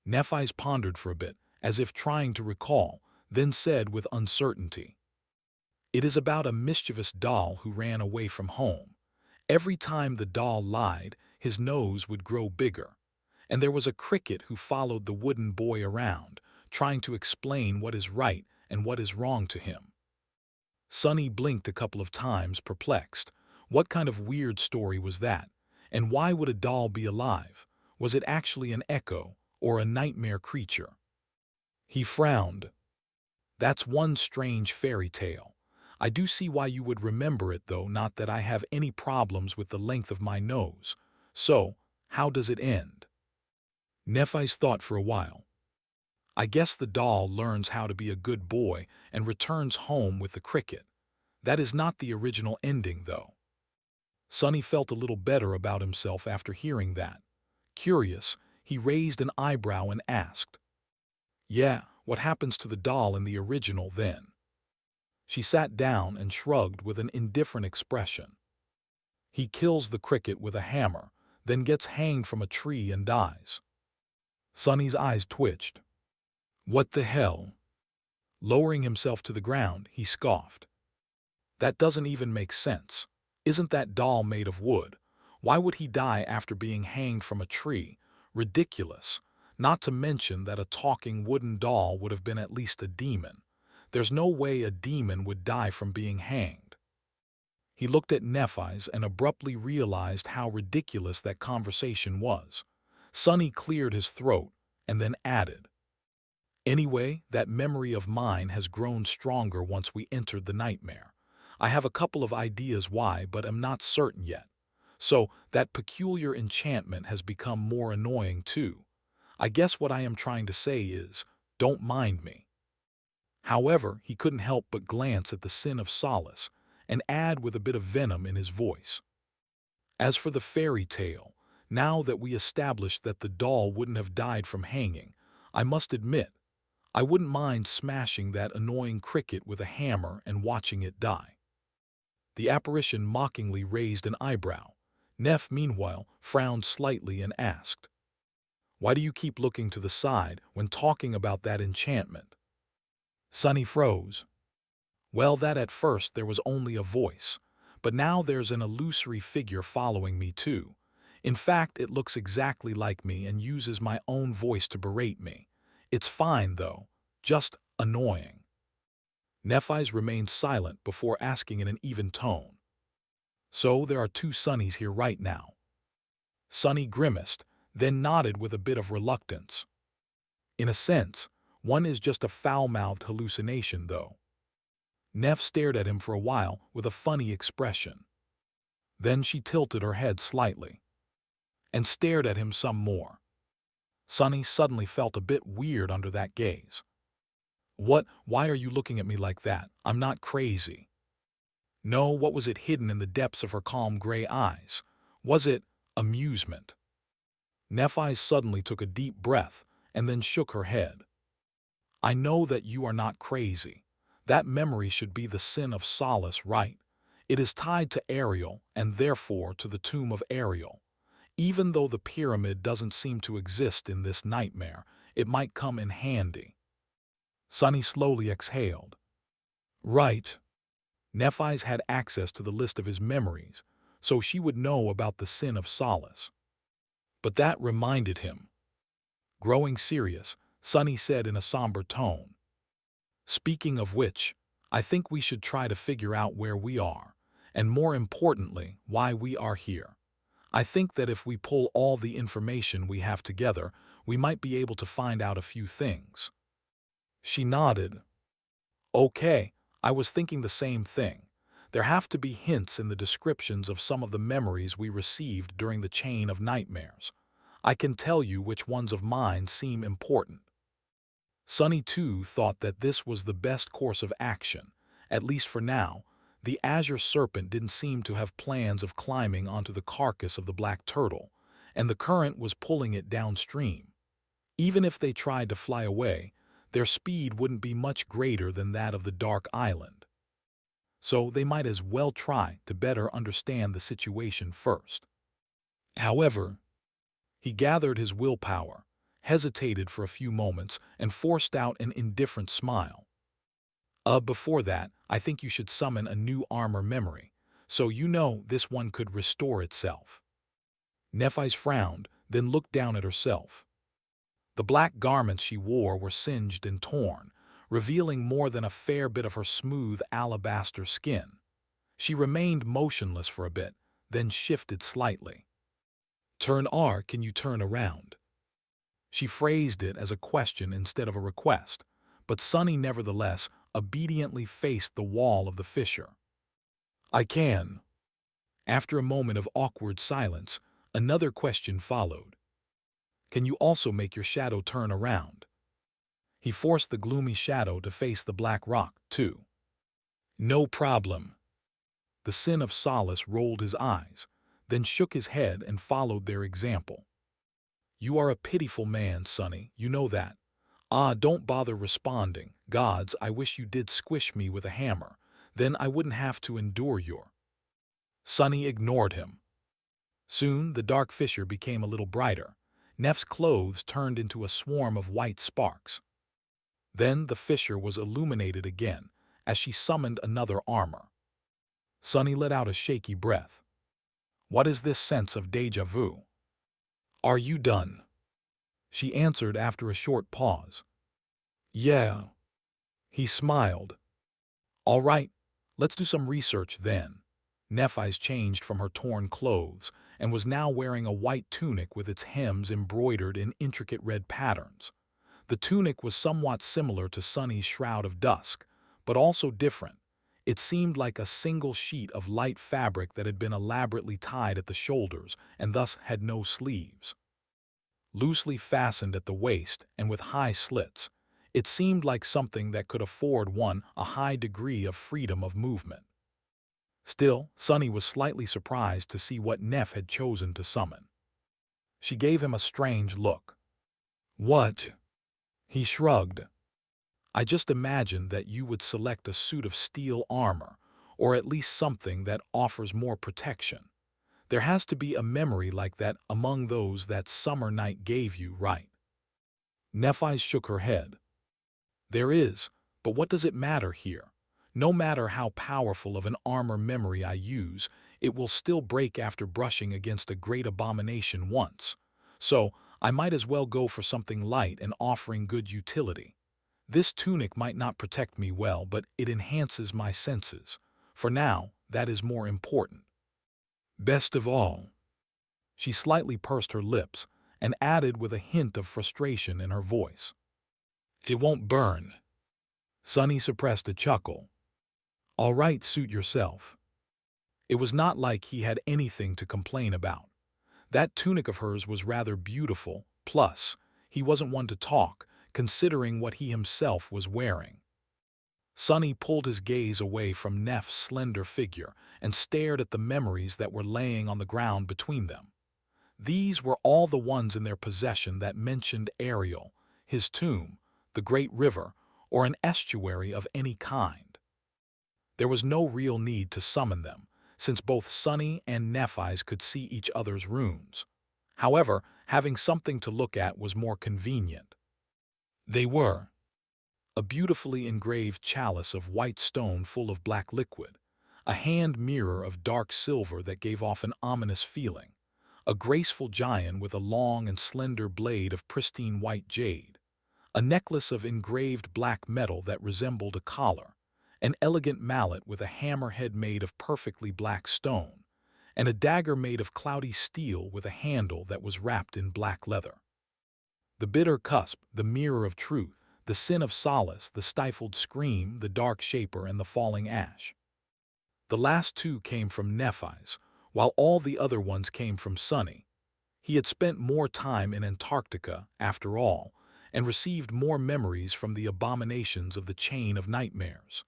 Nephi's pondered for a bit, as if trying to recall, then said with uncertainty, "It is about a mischievous doll who ran away from home. Every time the doll lied, his nose would grow bigger. And there was a cricket who followed the wooden boy around, trying to explain what is right and what is wrong to him." Sonny blinked a couple of times, perplexed. What kind of weird story was that? And why would a doll be alive? Was it actually an echo, or a nightmare creature? He frowned. "That's one strange fairy tale. I do see why you would remember it, though, not that I have any problems with the length of my nose. So, how does it end?" Nephi's thought for a while. "I guess the doll learns how to be a good boy and returns home with the cricket. That is not the original ending, though." Sonny felt a little better about himself after hearing that. Curious, he raised an eyebrow and asked, "Yeah, what happens to the doll in the original then?" She sat down and shrugged with an indifferent expression. "He kills the cricket with a hammer, then gets hanged from a tree and dies." Sonny's eyes twitched. "What the hell?" Lowering himself to the ground, he scoffed. "That doesn't even make sense. Isn't that doll made of wood? Why would he die after being hanged from a tree? Ridiculous. Not to mention that a talking wooden doll would have been at least a demon. There's no way a demon would die from being hanged." He looked at Nephi's and abruptly realized how ridiculous that conversation was. Sonny cleared his throat and then added, "Anyway, that memory of mine has grown stronger once we entered the nightmare. I have a couple of ideas why, but am not certain yet. So, that peculiar enchantment has become more annoying too. I guess what I am trying to say is, don't mind me." However, he couldn't help but glance at the sin of Solace and add with a bit of venom in his voice, "As for the fairy tale, now that we established that the doll wouldn't have died from hanging, I must admit, I wouldn't mind smashing that annoying cricket with a hammer and watching it die." The apparition mockingly raised an eyebrow. Neff, meanwhile, frowned slightly and asked, "Why do you keep looking to the side when talking about that enchantment?" Sunny froze. "Well, that at first there was only a voice, but now there's an illusory figure following me too. In fact, it looks exactly like me and uses my own voice to berate me. It's fine, though, just annoying." Nephis remained silent before asking in an even tone, "So there are two Sunnies here right now?" Sunny grimaced, then nodded with a bit of reluctance. "In a sense, one is just a foul-mouthed hallucination, though." Neff stared at him for a while with a funny expression. Then she tilted her head slightly and stared at him some more. Sunny suddenly felt a bit weird under that gaze. Why are you looking at me like that? I'm not crazy." No, what was it hidden in the depths of her calm gray eyes? Was it amusement? Nephis suddenly took a deep breath and then shook her head. "I know that you are not crazy. That memory should be the sin of Solace, right? It is tied to Ariel and therefore to the tomb of Ariel. Even though the pyramid doesn't seem to exist in this nightmare, it might come in handy." Sunny slowly exhaled. Right. Nephis had access to the list of his memories, so she would know about the sin of Solace. But that reminded him. Growing serious, Sunny said in a somber tone, "Speaking of which, I think we should try to figure out where we are, and more importantly, why we are here. I think that if we pull all the information we have together, we might be able to find out a few things." She nodded. "Okay, I was thinking the same thing. There have to be hints in the descriptions of some of the memories we received during the chain of nightmares. I can tell you which ones of mine seem important." Sunny too thought that this was the best course of action. At least for now, the azure serpent didn't seem to have plans of climbing onto the carcass of the black turtle, and the current was pulling it downstream. Even if they tried to fly away, their speed wouldn't be much greater than that of the dark island. So they might as well try to better understand the situation first. However, he gathered his willpower, hesitated for a few moments, and forced out an indifferent smile. Before that, I think you should summon a new armor memory, so you know this one could restore itself." Nephis frowned, then looked down at herself. The black garments she wore were singed and torn, revealing more than a fair bit of her smooth alabaster skin. She remained motionless for a bit, then shifted slightly. "Turn R, can you turn around?" She phrased it as a question instead of a request, but Sunny nevertheless obediently faced the wall of the fissure. "I can." After a moment of awkward silence, another question followed. "Can you also make your shadow turn around?" He forced the gloomy shadow to face the black rock, too. "No problem." The Sin of Solace rolled his eyes, then shook his head and followed their example. "You are a pitiful man, Sunny, you know that. Don't bother responding. Gods, I wish you did squish me with a hammer. Then I wouldn't have to endure your—" Sunny ignored him. Soon the dark fissure became a little brighter. Neff's clothes turned into a swarm of white sparks. Then the fissure was illuminated again as she summoned another armor. Sunny let out a shaky breath. What is this sense of déjà vu? "Are you done?" she answered after a short pause. "Yeah." He smiled. "All right, let's do some research then." Nephis changed from her torn clothes and was now wearing a white tunic with its hems embroidered in intricate red patterns. The tunic was somewhat similar to Sunny's shroud of dusk, but also different. It seemed like a single sheet of light fabric that had been elaborately tied at the shoulders and thus had no sleeves. Loosely fastened at the waist and with high slits, it seemed like something that could afford one a high degree of freedom of movement. Still, Sunny was slightly surprised to see what Neff had chosen to summon. She gave him a strange look. "What?" He shrugged. "I just imagined that you would select a suit of steel armor, or at least something that offers more protection. There has to be a memory like that among those that summer night gave you, right? Nephi shook her head. There is, but what does it matter here? No matter how powerful of an armor memory I use, it will still break after brushing against a great abomination once. So, I might as well go for something light and offering good utility. This tunic might not protect me well, but it enhances my senses. For now, that is more important. Best of all, she slightly pursed her lips and added with a hint of frustration in her voice, it won't burn. Sonny suppressed a chuckle. All right, suit yourself. It was not like he had anything to complain about. That tunic of hers was rather beautiful, plus, he wasn't one to talk, considering what he himself was wearing. Sonny pulled his gaze away from Neff's slender figure and stared at the memories that were laying on the ground between them. These were all the ones in their possession that mentioned Ariel, his tomb, the great river, or an estuary of any kind. There was no real need to summon them, since both Sonny and Nephi's could see each other's runes. However, having something to look at was more convenient. They were a beautifully engraved chalice of white stone full of black liquid, a hand mirror of dark silver that gave off an ominous feeling, a graceful giant with a long and slender blade of pristine white jade, a necklace of engraved black metal that resembled a collar, an elegant mallet with a hammerhead made of perfectly black stone, and a dagger made of cloudy steel with a handle that was wrapped in black leather. The bitter cusp, the mirror of truth, the sin of solace, the stifled scream, the dark shaper, and the falling ash. The last two came from Nephi's, while all the other ones came from Sonny. He had spent more time in Antarctica, after all, and received more memories from the abominations of the chain of nightmares.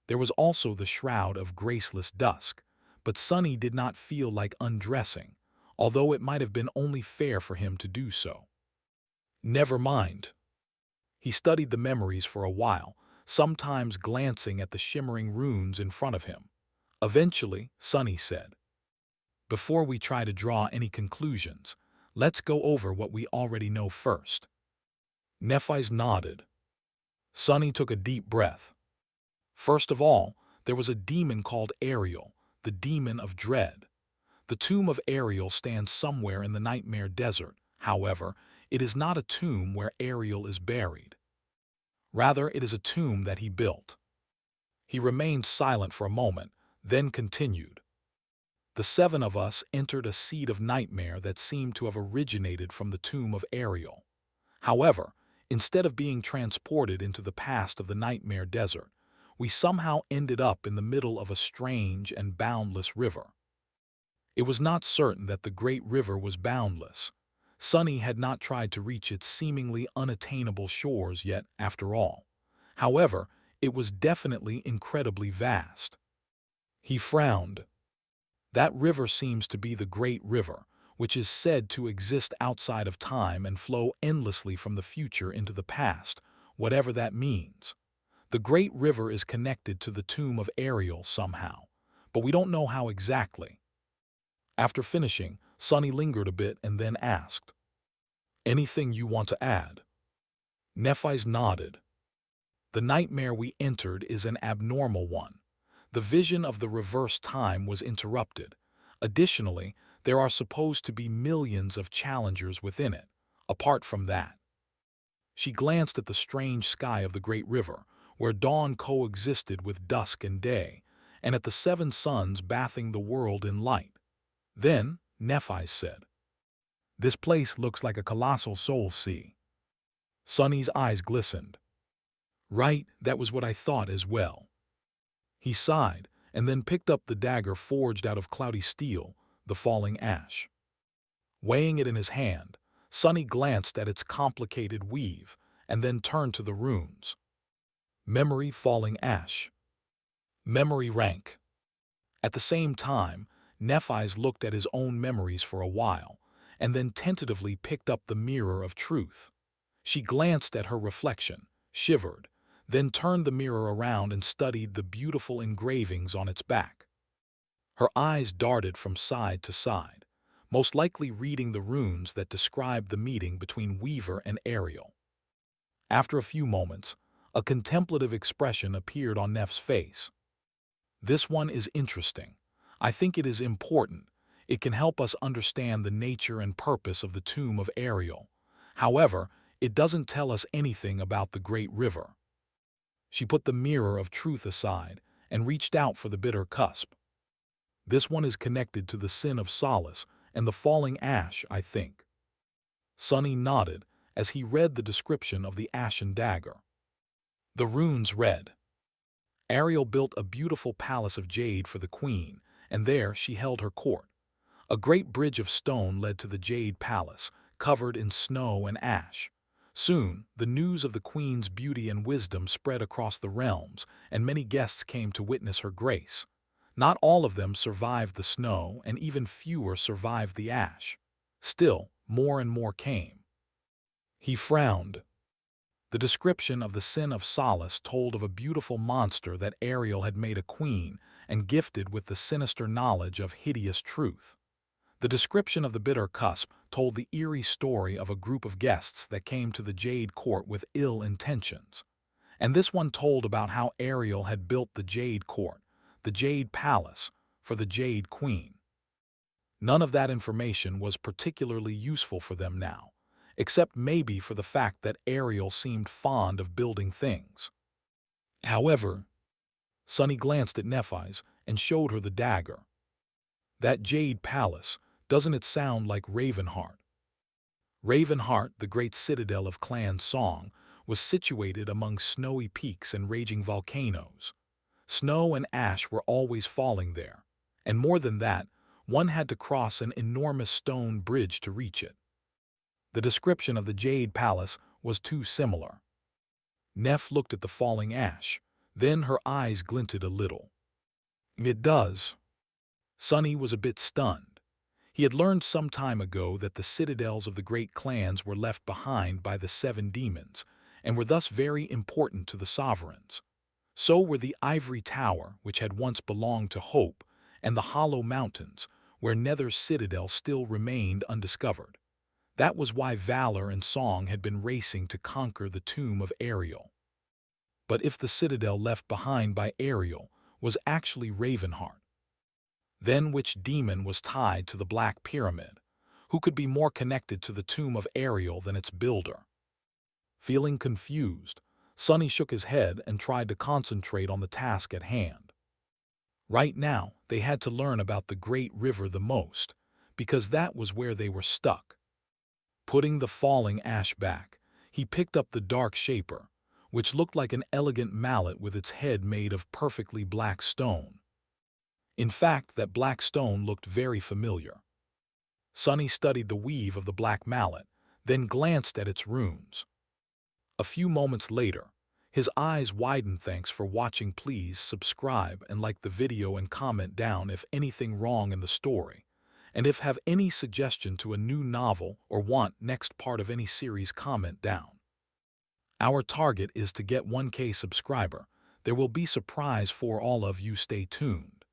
There was also the shroud of graceless dusk, but Sonny did not feel like undressing, although it might have been only fair for him to do so. Never mind. He studied the memories for a while, sometimes glancing at the shimmering runes in front of him. Eventually, Sonny said, before we try to draw any conclusions, let's go over what we already know first. Nephi's nodded. Sonny took a deep breath. First of all, there was a demon called Ariel, the demon of dread. The tomb of Ariel stands somewhere in the Nightmare Desert. However, it is not a tomb where Ariel is buried. Rather, it is a tomb that he built. He remained silent for a moment, then continued. The seven of us entered a seed of nightmare that seemed to have originated from the tomb of Ariel. However, instead of being transported into the past of the Nightmare Desert, we somehow ended up in the middle of a strange and boundless river. It was not certain that the great river was boundless. Sonny had not tried to reach its seemingly unattainable shores yet, after all. However, it was definitely incredibly vast. He frowned. That river seems to be the Great River, which is said to exist outside of time and flow endlessly from the future into the past, whatever that means. The Great River is connected to the tomb of Ariel somehow, but we don't know how exactly. After finishing, Sonny lingered a bit and then asked, anything you want to add? Nephi's nodded. The nightmare we entered is an abnormal one. The vision of the reverse time was interrupted. Additionally, there are supposed to be millions of challengers within it. Apart from that, she glanced at the strange sky of the great river, where dawn coexisted with dusk and day, and at the seven suns bathing the world in light. Then, Nephi said, this place looks like a colossal soul sea. Sonny's eyes glistened. Right, that was what I thought as well. He sighed, and then picked up the dagger forged out of cloudy steel, the falling ash. Weighing it in his hand, Sonny glanced at its complicated weave, and then turned to the runes. Memory falling ash. Memory rank. At the same time, Nephi's looked at his own memories for a while, and then tentatively picked up the mirror of truth. She glanced at her reflection, shivered, then turned the mirror around and studied the beautiful engravings on its back. Her eyes darted from side to side, most likely reading the runes that described the meeting between Weaver and Ariel. After a few moments, a contemplative expression appeared on Neff's face. "This one is interesting. I think it is important. It can help us understand the nature and purpose of the tomb of Ariel. However, it doesn't tell us anything about the great river." She put the mirror of truth aside and reached out for the bitter cusp. "This one is connected to the sin of Solace and the falling ash, I think." Sonny nodded as he read the description of the ashen dagger. The runes read, "Ariel built a beautiful palace of jade for the queen, and there she held her court. A great bridge of stone led to the jade palace, covered in snow and ash. Soon, the news of the queen's beauty and wisdom spread across the realms, and many guests came to witness her grace. Not all of them survived the snow, and even fewer survived the ash. Still, more and more came." He frowned. The description of the sin of Solace told of a beautiful monster that Ariel had made a queen and gifted with the sinister knowledge of hideous truth. The description of the bitter cusp told the eerie story of a group of guests that came to the Jade Court with ill intentions. And this one told about how Ariel had built the Jade Court, the Jade Palace, for the Jade Queen. None of that information was particularly useful for them now, except maybe for the fact that Ariel seemed fond of building things. However, Sonny glanced at Nephi's and showed her the dagger. "That Jade Palace, doesn't it sound like Ravenheart?" Ravenheart, the great citadel of Clan Song, was situated among snowy peaks and raging volcanoes. Snow and ash were always falling there, and more than that, one had to cross an enormous stone bridge to reach it. The description of the Jade Palace was too similar. Neff looked at the falling ash, then her eyes glinted a little. "It does." Sonny was a bit stunned. He had learned some time ago that the citadels of the great clans were left behind by the 7 demons, and were thus very important to the sovereigns. So were the Ivory Tower, which had once belonged to Hope, and the Hollow Mountains, where Nether's citadel still remained undiscovered. That was why Valor and Song had been racing to conquer the tomb of Ariel. But if the citadel left behind by Ariel was actually Ravenheart, then which demon was tied to the Black Pyramid? Who could be more connected to the tomb of Ariel than its builder? Feeling confused, Sonny shook his head and tried to concentrate on the task at hand. Right now, they had to learn about the Great River the most, because that was where they were stuck. Putting the falling ash back, he picked up the dark shaper, which looked like an elegant mallet with its head made of perfectly black stone. In fact, that black stone looked very familiar. Sonny studied the weave of the black mallet, then glanced at its runes. A few moments later, his eyes widened. Thanks for watching. Please subscribe and like the video and comment down if anything wrong in the story. And if have any suggestion to a new novel or want next part of any series, comment down. Our target is to get 1K subscriber. There will be surprise for all of you. Stay tuned.